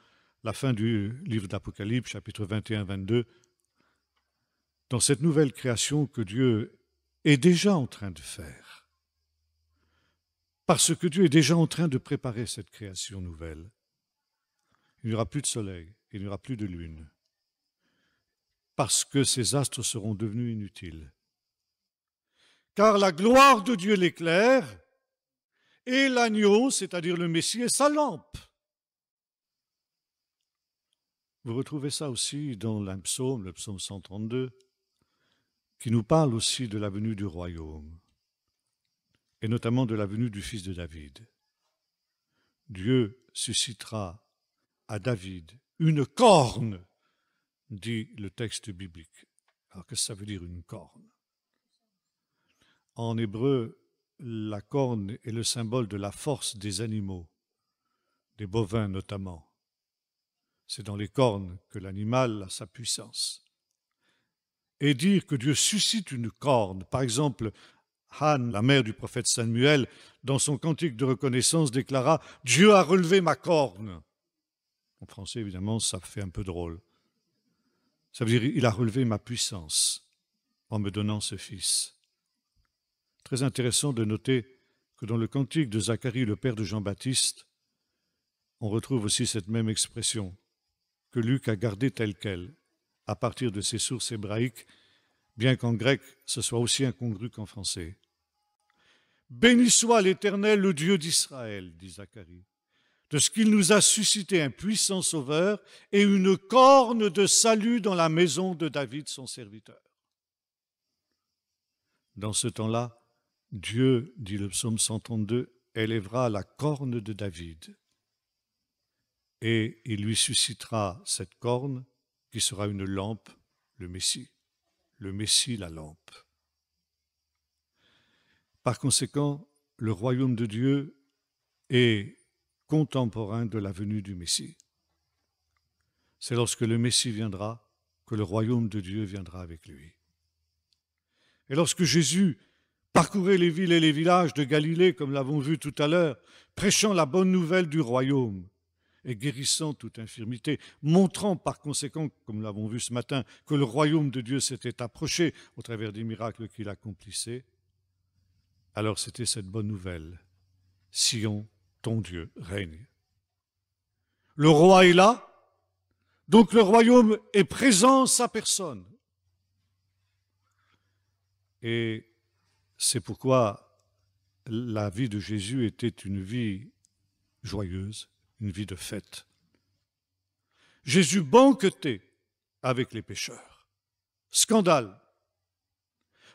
la fin du livre d'Apocalypse, chapitre 21-22, dans cette nouvelle création que Dieu est déjà en train de faire. Parce que Dieu est déjà en train de préparer cette création nouvelle. Il n'y aura plus de soleil, il n'y aura plus de lune, parce que ces astres seront devenus inutiles. Car la gloire de Dieu l'éclaire, et l'agneau, c'est-à-dire le Messie, est sa lampe. Vous retrouvez ça aussi dans le psaume 132, qui nous parle aussi de la venue du royaume, et notamment de la venue du fils de David. Dieu suscitera à David une corne, dit le texte biblique. Alors qu'est-ce que ça veut dire une corne? En hébreu, la corne est le symbole de la force des animaux, des bovins notamment. C'est dans les cornes que l'animal a sa puissance. Et dire que Dieu suscite une corne, par exemple, Anne, la mère du prophète Samuel, dans son cantique de reconnaissance, déclara « Dieu a relevé ma corne ». En français, évidemment, ça fait un peu drôle. Ça veut dire « Il a relevé ma puissance en me donnant ce fils ». Très intéressant de noter que dans le cantique de Zacharie, le père de Jean-Baptiste, on retrouve aussi cette même expression que Luc a gardée telle qu'elle, à partir de ses sources hébraïques, bien qu'en grec ce soit aussi incongru qu'en français. Béni soit l'Éternel, le Dieu d'Israël, dit Zacharie, de ce qu'il nous a suscité un puissant sauveur et une corne de salut dans la maison de David, son serviteur. Dans ce temps-là, Dieu, dit le psaume 132, élèvera la corne de David et il lui suscitera cette corne qui sera une lampe, le Messie, la lampe. Par conséquent, le royaume de Dieu est contemporain de la venue du Messie. C'est lorsque le Messie viendra que le royaume de Dieu viendra avec lui. Et lorsque Jésus parcourait les villes et les villages de Galilée, comme l'avons vu tout à l'heure, prêchant la bonne nouvelle du royaume et guérissant toute infirmité, montrant par conséquent, comme l'avons vu ce matin, que le royaume de Dieu s'était approché au travers des miracles qu'il accomplissait, alors c'était cette bonne nouvelle. Sion, ton Dieu, règne. Le roi est là, donc le royaume est présent en sa personne. Et c'est pourquoi la vie de Jésus était une vie joyeuse, une vie de fête. Jésus banquetait avec les pécheurs. Scandale.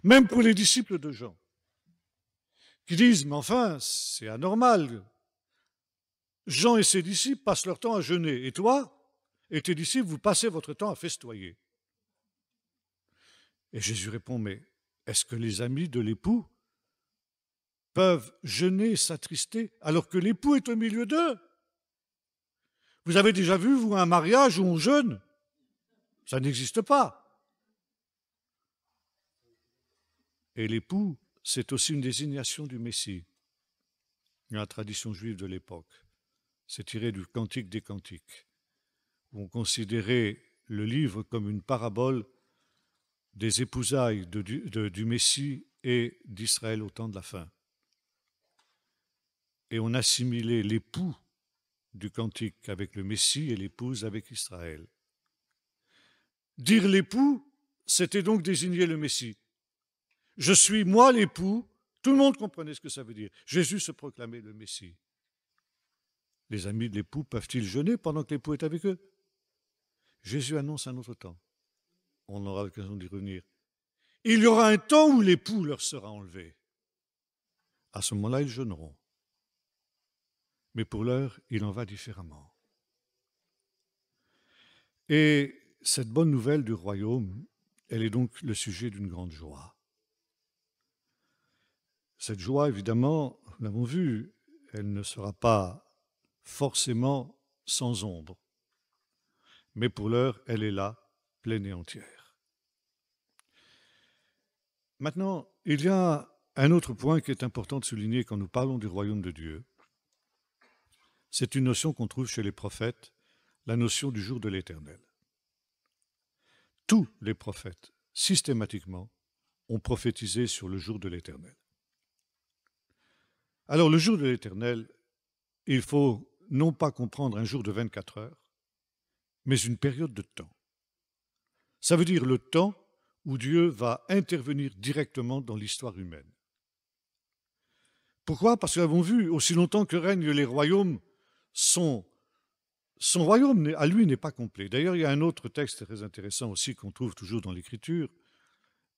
Même pour les disciples de Jean, qui disent, mais enfin, c'est anormal. Jean et ses disciples passent leur temps à jeûner. Et toi et tes disciples, vous passez votre temps à festoyer. Et Jésus répond, mais est-ce que les amis de l'époux peuvent jeûner, s'attrister, alors que l'époux est au milieu d'eux? Vous avez déjà vu, vous, un mariage où on jeûne? Ça n'existe pas. Et l'époux, c'est aussi une désignation du Messie, dans la tradition juive de l'époque. C'est tiré du Cantique des Cantiques, où on considérait le livre comme une parabole des épousailles du Messie et d'Israël au temps de la fin. Et on assimilait l'époux du Cantique avec le Messie et l'épouse avec Israël. Dire l'époux, c'était donc désigner le Messie. Je suis moi l'époux, tout le monde comprenait ce que ça veut dire. Jésus se proclamait le Messie. Les amis de l'époux peuvent-ils jeûner pendant que l'époux est avec eux? Jésus annonce un autre temps. On aura l'occasion d'y revenir. Il y aura un temps où l'époux leur sera enlevé. À ce moment-là, ils jeûneront. Mais pour l'heure, il en va différemment. Et cette bonne nouvelle du royaume, elle est donc le sujet d'une grande joie. Cette joie, évidemment, nous l'avons vu, elle ne sera pas forcément sans ombre. Mais pour l'heure, elle est là, pleine et entière. Maintenant, il y a un autre point qui est important de souligner quand nous parlons du royaume de Dieu. C'est une notion qu'on trouve chez les prophètes, la notion du jour de l'Éternel. Tous les prophètes, systématiquement, ont prophétisé sur le jour de l'Éternel. Alors, le jour de l'Éternel, il faut non pas comprendre un jour de 24 heures, mais une période de temps. Ça veut dire le temps où Dieu va intervenir directement dans l'histoire humaine. Pourquoi? Parce que nous avons vu, aussi longtemps que règnent les royaumes, son royaume à lui n'est pas complet. D'ailleurs, il y a un autre texte très intéressant aussi qu'on trouve toujours dans l'Écriture.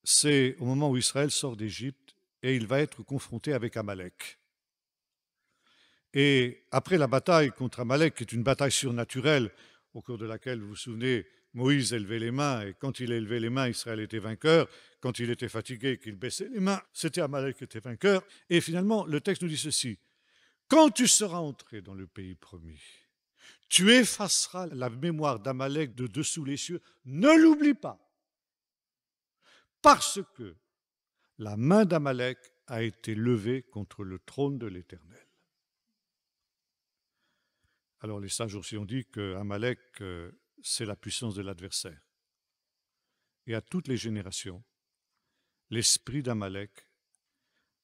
C'est au moment où Israël sort d'Égypte et il va être confronté avec Amalek. Et après la bataille contre Amalek, qui est une bataille surnaturelle, au cours de laquelle, vous vous souvenez, Moïse élevait les mains, et quand il élevait les mains, Israël était vainqueur. Quand il était fatigué, qu'il baissait les mains, c'était Amalek qui était vainqueur. Et finalement, le texte nous dit ceci: quand tu seras entré dans le pays promis, tu effaceras la mémoire d'Amalek de dessous les cieux. Ne l'oublie pas, parce que la main d'Amalek a été levée contre le trône de l'Éternel. Alors les sages aussi ont dit que Amalek, c'est la puissance de l'adversaire. Et à toutes les générations, l'esprit d'Amalek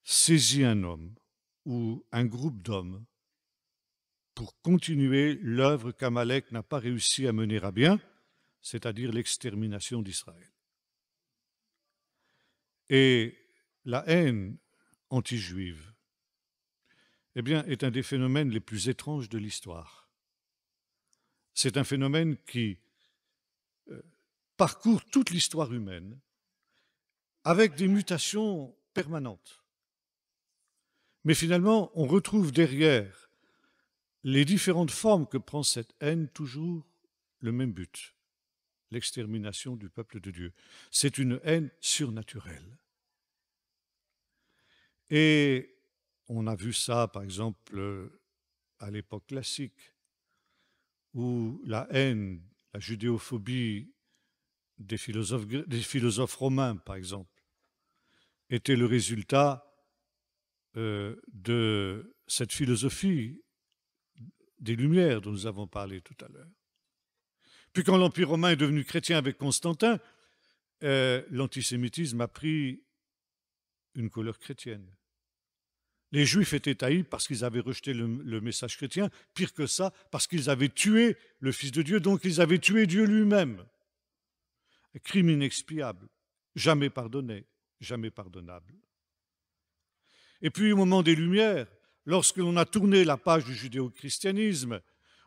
saisit un homme ou un groupe d'hommes pour continuer l'œuvre qu'Amalek n'a pas réussi à mener à bien, c'est-à-dire l'extermination d'Israël. Et la haine anti-juive, eh bien, est un des phénomènes les plus étranges de l'histoire. C'est un phénomène qui parcourt toute l'histoire humaine avec des mutations permanentes. Mais finalement, on retrouve derrière les différentes formes que prend cette haine toujours le même but, l'extermination du peuple de Dieu. C'est une haine surnaturelle. Et on a vu ça, par exemple, à l'époque classique, où la haine, la judéophobie des philosophes romains, par exemple, était le résultat de cette philosophie des Lumières dont nous avons parlé tout à l'heure. Puis quand l'Empire romain est devenu chrétien avec Constantin, l'antisémitisme a pris une couleur chrétienne. Les Juifs étaient haïs parce qu'ils avaient rejeté le message chrétien, pire que ça, parce qu'ils avaient tué le Fils de Dieu, donc ils avaient tué Dieu lui-même. Un crime inexpiable, jamais pardonné, jamais pardonnable. Et puis au moment des Lumières, lorsque l'on a tourné la page du judéo-christianisme,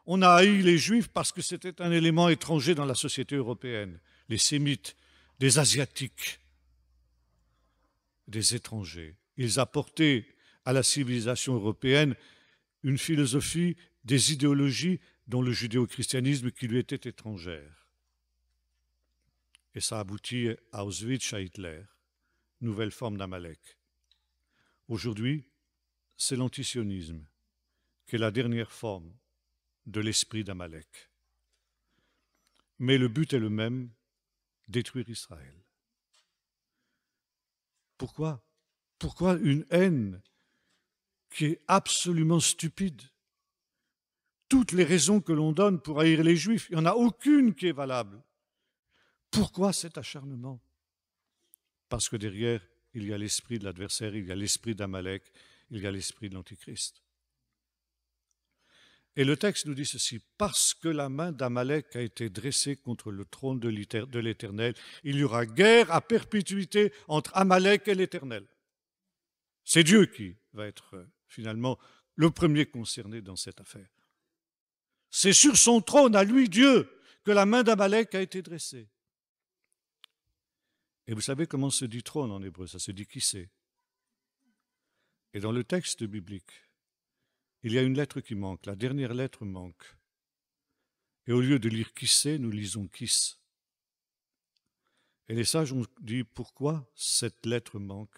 on a haï les Juifs parce que c'était un élément étranger dans la société européenne. Les Sémites, des Asiatiques, des étrangers. Ils apportaient à la civilisation européenne une philosophie, des idéologies dont le judéo-christianisme qui lui était étrangère. Et ça aboutit à Auschwitz, à Hitler, nouvelle forme d'Amalek. Aujourd'hui, c'est l'antisionisme qui est la dernière forme de l'esprit d'Amalek. Mais le but est le même, détruire Israël. Pourquoi? Pourquoi une haine qui est absolument stupide? Toutes les raisons que l'on donne pour haïr les Juifs, il n'y en a aucune qui est valable. Pourquoi cet acharnement? Parce que derrière, il y a l'esprit de l'adversaire, il y a l'esprit d'Amalek, il y a l'esprit de l'Antichrist. Et le texte nous dit ceci: parce que la main d'Amalek a été dressée contre le trône de l'Éternel, il y aura guerre à perpétuité entre Amalek et l'Éternel. C'est Dieu qui va être finalement le premier concerné dans cette affaire. C'est sur son trône, à lui, Dieu, que la main d'Amalek a été dressée. Et vous savez comment se dit trône en hébreu? Ça se dit kissé. Et dans le texte biblique, il y a une lettre qui manque, la dernière lettre manque. Et au lieu de lire kissé, nous lisons kiss. Et les sages ont dit pourquoi cette lettre manque?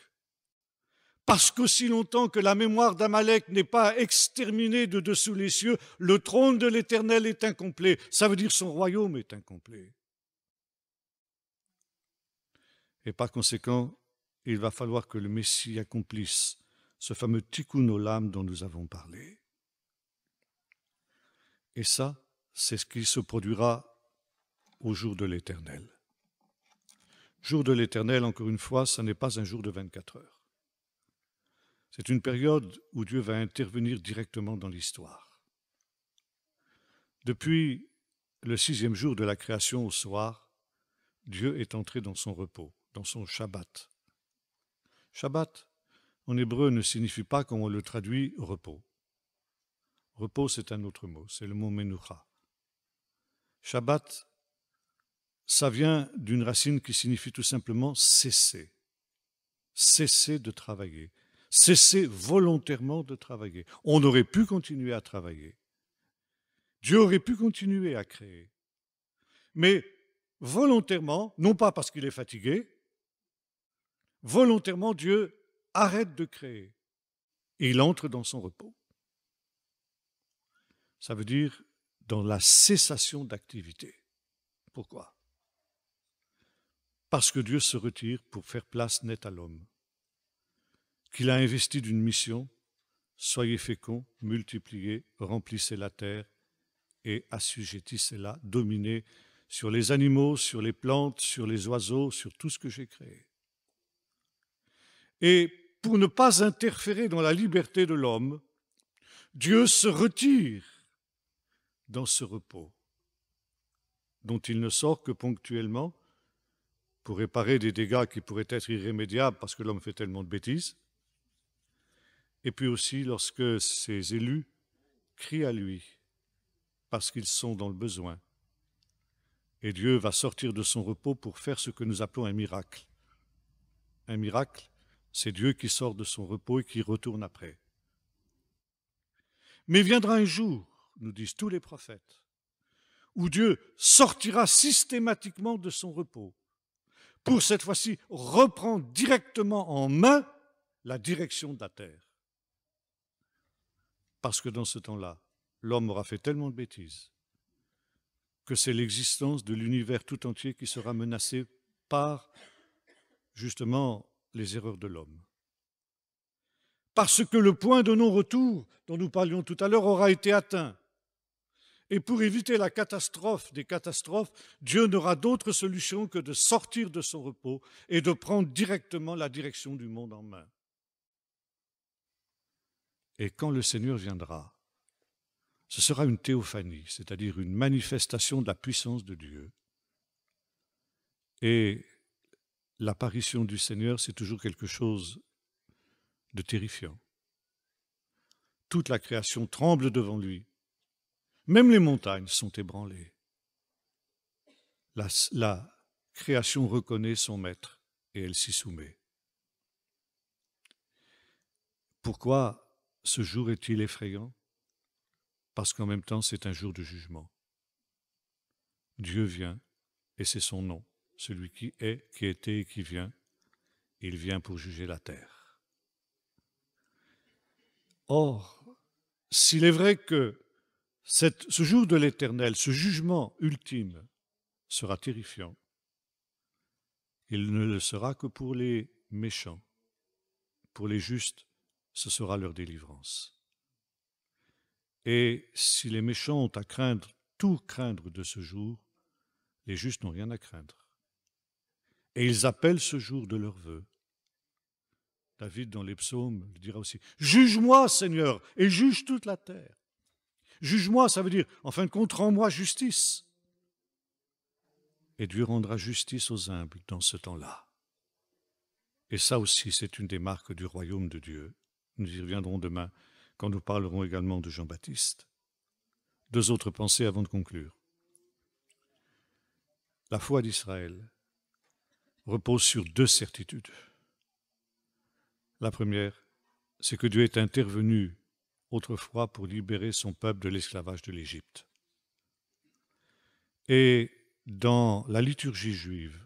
Parce qu'aussi longtemps que la mémoire d'Amalek n'est pas exterminée de dessous les cieux, le trône de l'Éternel est incomplet. Ça veut dire son royaume est incomplet. Et par conséquent, il va falloir que le Messie accomplisse ce fameux tikkun olam dont nous avons parlé. Et ça, c'est ce qui se produira au jour de l'Éternel. Jour de l'Éternel, encore une fois, ce n'est pas un jour de 24 heures. C'est une période où Dieu va intervenir directement dans l'histoire. Depuis le 6e jour de la création au soir, Dieu est entré dans son repos, dans son Shabbat. Shabbat, en hébreu, ne signifie pas, comme on le traduit, repos. Repos, c'est un autre mot, c'est le mot menucha. Shabbat, ça vient d'une racine qui signifie tout simplement cesser. Cesser de travailler. Cesser volontairement de travailler. On aurait pu continuer à travailler. Dieu aurait pu continuer à créer. Mais volontairement, non pas parce qu'il est fatigué, volontairement, Dieu arrête de créer. Et il entre dans son repos. Ça veut dire dans la cessation d'activité. Pourquoi? Parce que Dieu se retire pour faire place nette à l'homme, qu'il a investi d'une mission: soyez féconds, multipliez, remplissez la terre et assujettissez-la, dominez sur les animaux, sur les plantes, sur les oiseaux, sur tout ce que j'ai créé. Et pour ne pas interférer dans la liberté de l'homme, Dieu se retire dans ce repos, dont il ne sort que ponctuellement pour réparer des dégâts qui pourraient être irrémédiables parce que l'homme fait tellement de bêtises, et puis aussi lorsque ses élus crient à lui parce qu'ils sont dans le besoin. Et Dieu va sortir de son repos pour faire ce que nous appelons un miracle. Un miracle, c'est Dieu qui sort de son repos et qui retourne après. Mais viendra un jour, nous disent tous les prophètes, où Dieu sortira systématiquement de son repos pour cette fois-ci reprendre directement en main la direction de la terre. Parce que dans ce temps-là, l'homme aura fait tellement de bêtises que c'est l'existence de l'univers tout entier qui sera menacée par, justement, les erreurs de l'homme. Parce que le point de non-retour dont nous parlions tout à l'heure aura été atteint. Et pour éviter la catastrophe des catastrophes, Dieu n'aura d'autre solution que de sortir de son repos et de prendre directement la direction du monde en main. Et quand le Seigneur viendra, ce sera une théophanie, c'est-à-dire une manifestation de la puissance de Dieu. Et l'apparition du Seigneur, c'est toujours quelque chose de terrifiant. Toute la création tremble devant lui. Même les montagnes sont ébranlées. La création reconnaît son maître et elle s'y soumet. Pourquoi ce jour est-il effrayant? Parce qu'en même temps, c'est un jour de jugement. Dieu vient, et c'est son nom, celui qui est, qui était et qui vient. Il vient pour juger la terre. Or, s'il est vrai que ce jour de l'Éternel, ce jugement ultime, sera terrifiant, il ne le sera que pour les méchants. Pour les justes, ce sera leur délivrance. Et si les méchants ont à craindre, tout craindre de ce jour, les justes n'ont rien à craindre. Et ils appellent ce jour de leur vœu. David, dans les psaumes, le dira aussi, « Juge-moi, Seigneur, et juge toute la terre. » Juge-moi, ça veut dire, en fin de compte, rends-moi justice. Et Dieu rendra justice aux humbles dans ce temps-là. Et ça aussi, c'est une des marques du royaume de Dieu. Nous y reviendrons demain, quand nous parlerons également de Jean-Baptiste. Deux autres pensées avant de conclure. La foi d'Israël repose sur deux certitudes. La première, c'est que Dieu est intervenu autrefois pour libérer son peuple de l'esclavage de l'Égypte. Et dans la liturgie juive,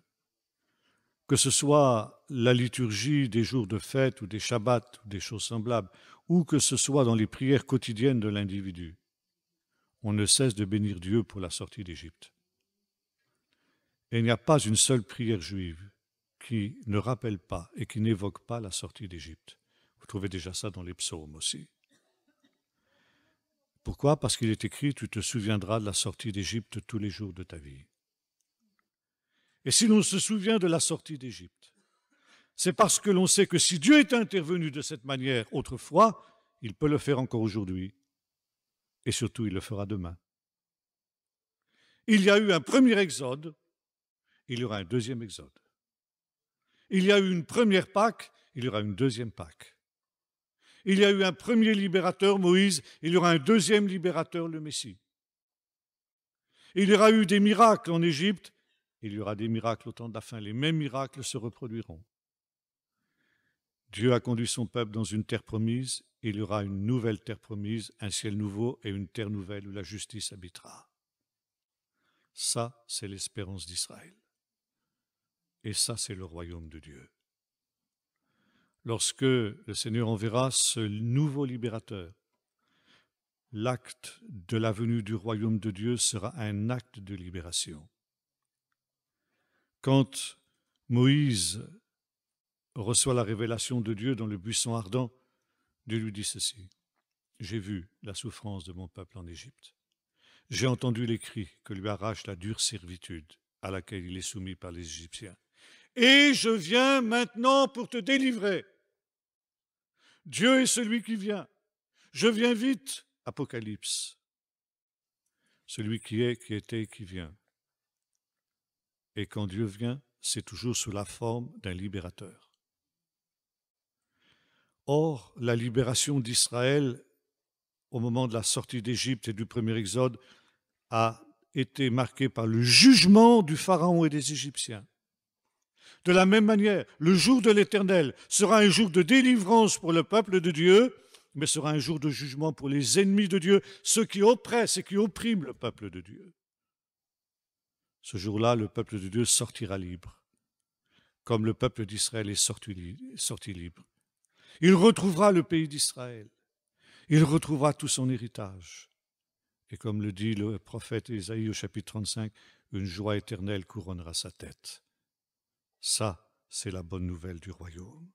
que ce soit la liturgie des jours de fête ou des shabbats ou des choses semblables, ou que ce soit dans les prières quotidiennes de l'individu, on ne cesse de bénir Dieu pour la sortie d'Égypte. Et il n'y a pas une seule prière juive qui ne rappelle pas et qui n'évoque pas la sortie d'Égypte. Vous trouvez déjà ça dans les psaumes aussi. Pourquoi? Parce qu'il est écrit « Tu te souviendras de la sortie d'Égypte tous les jours de ta vie ». Et si l'on se souvient de la sortie d'Égypte, c'est parce que l'on sait que si Dieu est intervenu de cette manière autrefois, il peut le faire encore aujourd'hui. Et surtout, il le fera demain. Il y a eu un premier exode, il y aura un deuxième exode. Il y a eu une première Pâque, il y aura une deuxième Pâque. Il y a eu un premier libérateur, Moïse, il y aura un deuxième libérateur, le Messie. Il y aura eu des miracles en Égypte, il y aura des miracles au temps de la fin. Les mêmes miracles se reproduiront. Dieu a conduit son peuple dans une terre promise, il y aura une nouvelle terre promise, un ciel nouveau et une terre nouvelle où la justice habitera. Ça, c'est l'espérance d'Israël. Et ça, c'est le royaume de Dieu. Lorsque le Seigneur enverra ce nouveau libérateur, l'acte de la venue du royaume de Dieu sera un acte de libération. Quand Moïse reçoit la révélation de Dieu dans le buisson ardent, Dieu lui dit ceci: « J'ai vu la souffrance de mon peuple en Égypte. J'ai entendu les cris que lui arrache la dure servitude à laquelle il est soumis par les Égyptiens. Et je viens maintenant pour te délivrer. » Dieu est celui qui vient. Je viens vite, Apocalypse. celui qui est, qui était et qui vient. Et quand Dieu vient, c'est toujours sous la forme d'un libérateur. Or, la libération d'Israël au moment de la sortie d'Égypte et du premier exode a été marquée par le jugement du Pharaon et des Égyptiens. De la même manière, le jour de l'Éternel sera un jour de délivrance pour le peuple de Dieu, mais sera un jour de jugement pour les ennemis de Dieu, ceux qui oppressent et qui oppriment le peuple de Dieu. Ce jour-là, le peuple de Dieu sortira libre, comme le peuple d'Israël est sorti libre. Il retrouvera le pays d'Israël. Il retrouvera tout son héritage. Et comme le dit le prophète Ésaïe au chapitre 35, une joie éternelle couronnera sa tête. Ça, c'est la bonne nouvelle du royaume.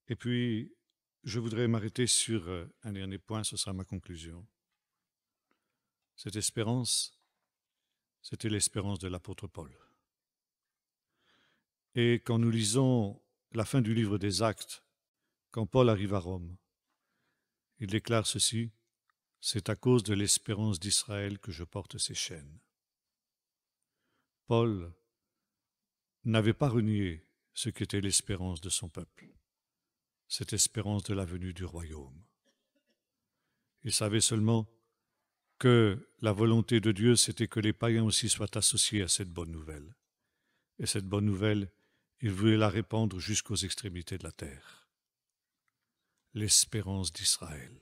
Et puis, je voudrais m'arrêter sur un dernier point, ce sera ma conclusion. Cette espérance, c'était l'espérance de l'apôtre Paul. Et quand nous lisons la fin du livre des Actes, quand Paul arrive à Rome, il déclare ceci: « C'est à cause de l'espérance d'Israël que je porte ces chaînes. » Paul n'avait pas renié ce qu'était l'espérance de son peuple, cette espérance de la venue du royaume. Il savait seulement que la volonté de Dieu, c'était que les païens aussi soient associés à cette bonne nouvelle. Et cette bonne nouvelle, il voulait la répandre jusqu'aux extrémités de la terre. L'espérance d'Israël.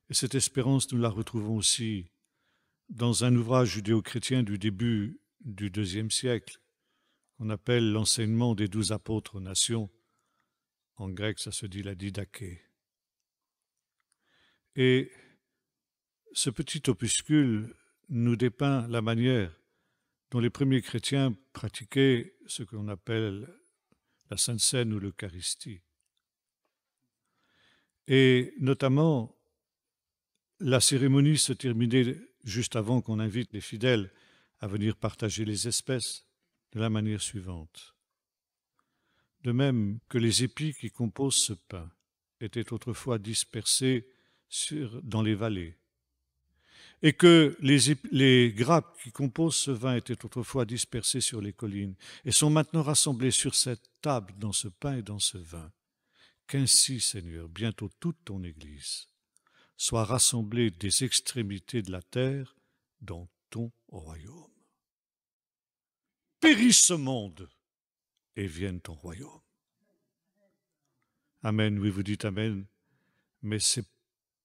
Et cette espérance, nous la retrouvons aussi dans un ouvrage judéo-chrétien du début du IIe siècle, qu'on appelle l'enseignement des 12 apôtres aux nations. En grec, ça se dit la Didaché. Et ce petit opuscule nous dépeint la manière dont les premiers chrétiens pratiquaient ce qu'on appelle la Sainte Seine ou l'Eucharistie. Et notamment, la cérémonie se terminait juste avant qu'on invite les fidèles à venir partager les espèces de la manière suivante. De même que les épis qui composent ce pain étaient autrefois dispersés dans les vallées, et que les grappes qui composent ce vin étaient autrefois dispersées sur les collines et sont maintenant rassemblées sur cette table dans ce pain et dans ce vin, qu'ainsi, Seigneur, bientôt toute ton Église soit rassemblée des extrémités de la terre dans ton royaume. Périsse ce monde et vienne ton royaume. Amen, oui, vous dites Amen, mais c'est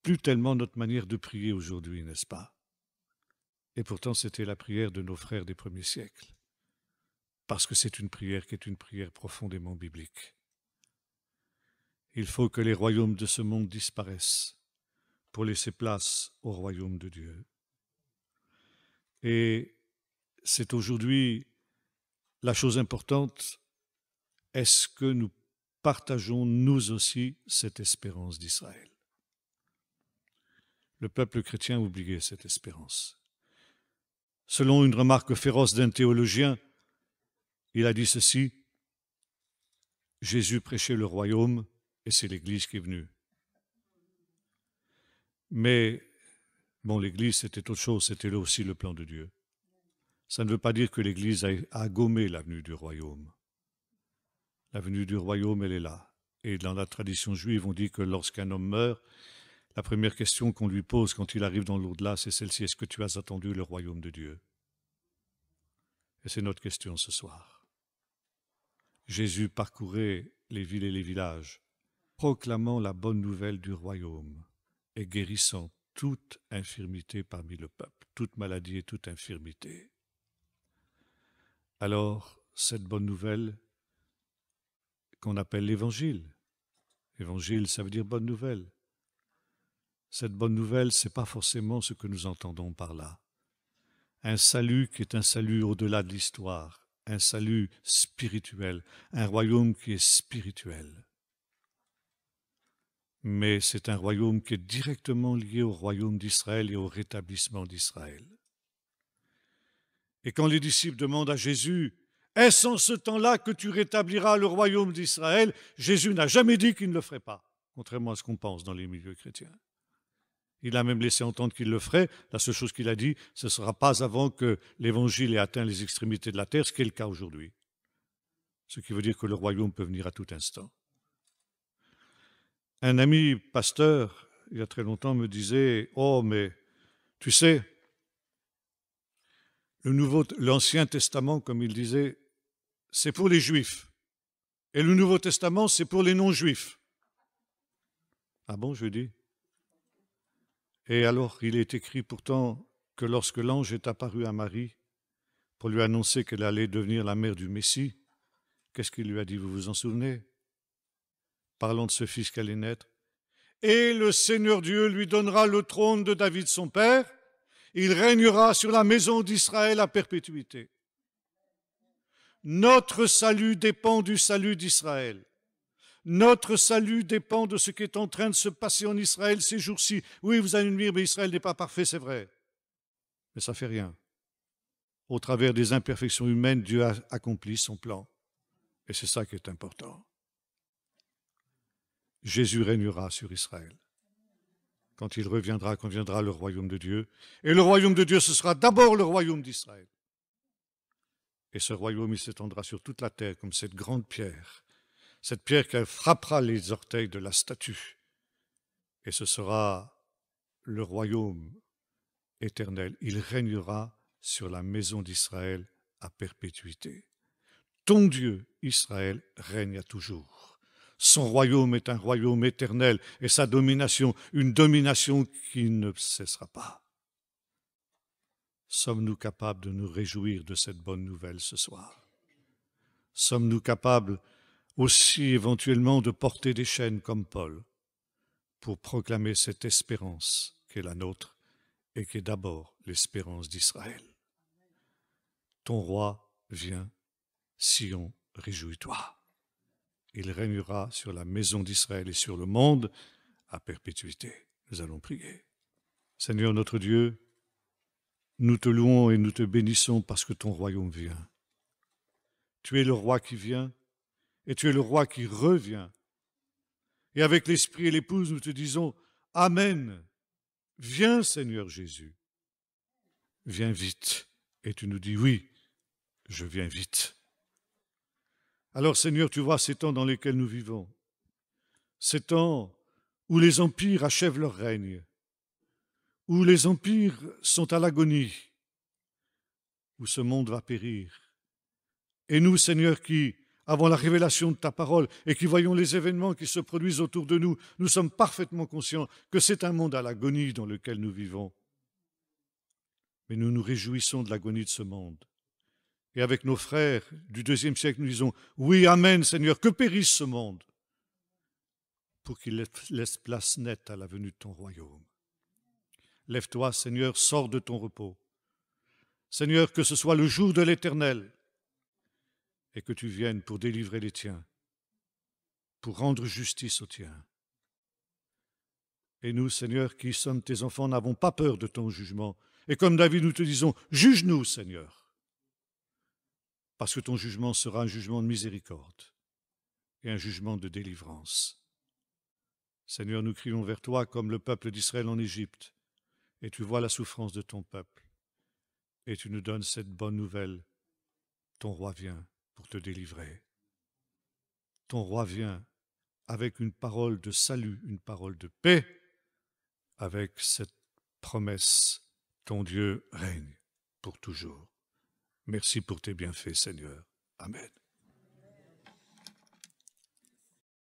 plus tellement notre manière de prier aujourd'hui, n'est-ce pas? Et pourtant, c'était la prière de nos frères des premiers siècles, parce que c'est une prière qui est une prière profondément biblique. Il faut que les royaumes de ce monde disparaissent pour laisser place au royaume de Dieu. Et c'est aujourd'hui la chose importante, est-ce que nous partageons nous aussi cette espérance d'Israël? Le peuple chrétien a oublié cette espérance. Selon une remarque féroce d'un théologien, il a dit ceci: Jésus prêchait le royaume et c'est l'Église qui est venue. Mais, bon, l'Église c'était autre chose, c'était là aussi le plan de Dieu. Ça ne veut pas dire que l'Église a gommé la venue du royaume. La venue du royaume, elle est là. Et dans la tradition juive, on dit que lorsqu'un homme meurt, la première question qu'on lui pose quand il arrive dans l'au-delà, c'est celle-ci: est-ce que tu as attendu le royaume de Dieu? Et c'est notre question ce soir. Jésus parcourait les villes et les villages, proclamant la bonne nouvelle du royaume et guérissant toute infirmité parmi le peuple, toute maladie et toute infirmité. Alors, cette bonne nouvelle qu'on appelle l'Évangile, Évangile, ça veut dire bonne nouvelle. Cette bonne nouvelle, ce n'est pas forcément ce que nous entendons par là. Un salut qui est un salut au-delà de l'histoire, un salut spirituel, un royaume qui est spirituel. Mais c'est un royaume qui est directement lié au royaume d'Israël et au rétablissement d'Israël. Et quand les disciples demandent à Jésus: est-ce en ce temps-là que tu rétabliras le royaume d'Israël? Jésus n'a jamais dit qu'il ne le ferait pas, contrairement à ce qu'on pense dans les milieux chrétiens. Il a même laissé entendre qu'il le ferait. La seule chose qu'il a dit, ce ne sera pas avant que l'Évangile ait atteint les extrémités de la terre, ce qui est le cas aujourd'hui. Ce qui veut dire que le royaume peut venir à tout instant. Un ami pasteur, il y a très longtemps, me disait « Oh, mais tu sais, l'Ancien Testament, comme il disait, c'est pour les Juifs. Et le Nouveau Testament, c'est pour les non-Juifs. » Ah bon, je dis. Et alors, il est écrit pourtant que lorsque l'ange est apparu à Marie pour lui annoncer qu'elle allait devenir la mère du Messie, qu'est-ce qu'il lui a dit, vous vous en souvenez? Parlant de ce fils qui allait naître. Et le Seigneur Dieu lui donnera le trône de David son père, il régnera sur la maison d'Israël à perpétuité. Notre salut dépend du salut d'Israël. Notre salut dépend de ce qui est en train de se passer en Israël ces jours-ci. Oui, vous allez me dire, mais Israël n'est pas parfait, c'est vrai. Mais ça ne fait rien. Au travers des imperfections humaines, Dieu a accompli son plan. Et c'est ça qui est important. Jésus régnera sur Israël. Quand viendra le royaume de Dieu. Et le royaume de Dieu, ce sera d'abord le royaume d'Israël. Et ce royaume, il s'étendra sur toute la terre comme cette grande pierre. Cette pierre qui frappera les orteils de la statue. Et ce sera le royaume éternel. Il régnera sur la maison d'Israël à perpétuité. Ton Dieu, Israël, règne à toujours. Son royaume est un royaume éternel et sa domination, une domination qui ne cessera pas. Sommes-nous capables de nous réjouir de cette bonne nouvelle ce soir? Sommes-nous capables aussi éventuellement de porter des chaînes comme Paul pour proclamer cette espérance qui est la nôtre et qui est d'abord l'espérance d'Israël? Ton roi vient, Sion, réjouis-toi. Il régnera sur la maison d'Israël et sur le monde à perpétuité. Nous allons prier. Seigneur notre Dieu, nous te louons et nous te bénissons parce que ton royaume vient. Tu es le roi qui vient et tu es le roi qui revient. Et avec l'Esprit et l'Épouse, nous te disons Amen. Viens, Seigneur Jésus. Viens vite. Et tu nous dis oui, je viens vite. Alors, Seigneur, tu vois ces temps dans lesquels nous vivons, ces temps où les empires achèvent leur règne, où les empires sont à l'agonie, où ce monde va périr. Et nous, Seigneur, qui avons la révélation de ta parole et qui voyons les événements qui se produisent autour de nous, nous sommes parfaitement conscients que c'est un monde à l'agonie dans lequel nous vivons. Mais nous nous réjouissons de l'agonie de ce monde. Et avec nos frères du IIe siècle, nous disons, oui, amen, Seigneur, que périsse ce monde pour qu'il laisse place nette à la venue de ton royaume. Lève-toi, Seigneur, sors de ton repos. Seigneur, que ce soit le jour de l'Éternel et que tu viennes pour délivrer les tiens, pour rendre justice aux tiens. Et nous, Seigneur, qui sommes tes enfants, n'avons pas peur de ton jugement. Et comme David, nous te disons, juge-nous, Seigneur, parce que ton jugement sera un jugement de miséricorde et un jugement de délivrance. Seigneur, nous crions vers toi comme le peuple d'Israël en Égypte, et tu vois la souffrance de ton peuple, et tu nous donnes cette bonne nouvelle. Ton roi vient pour te délivrer. Ton roi vient avec une parole de salut, une parole de paix, avec cette promesse, ton Dieu règne pour toujours. Merci pour tes bienfaits, Seigneur. Amen.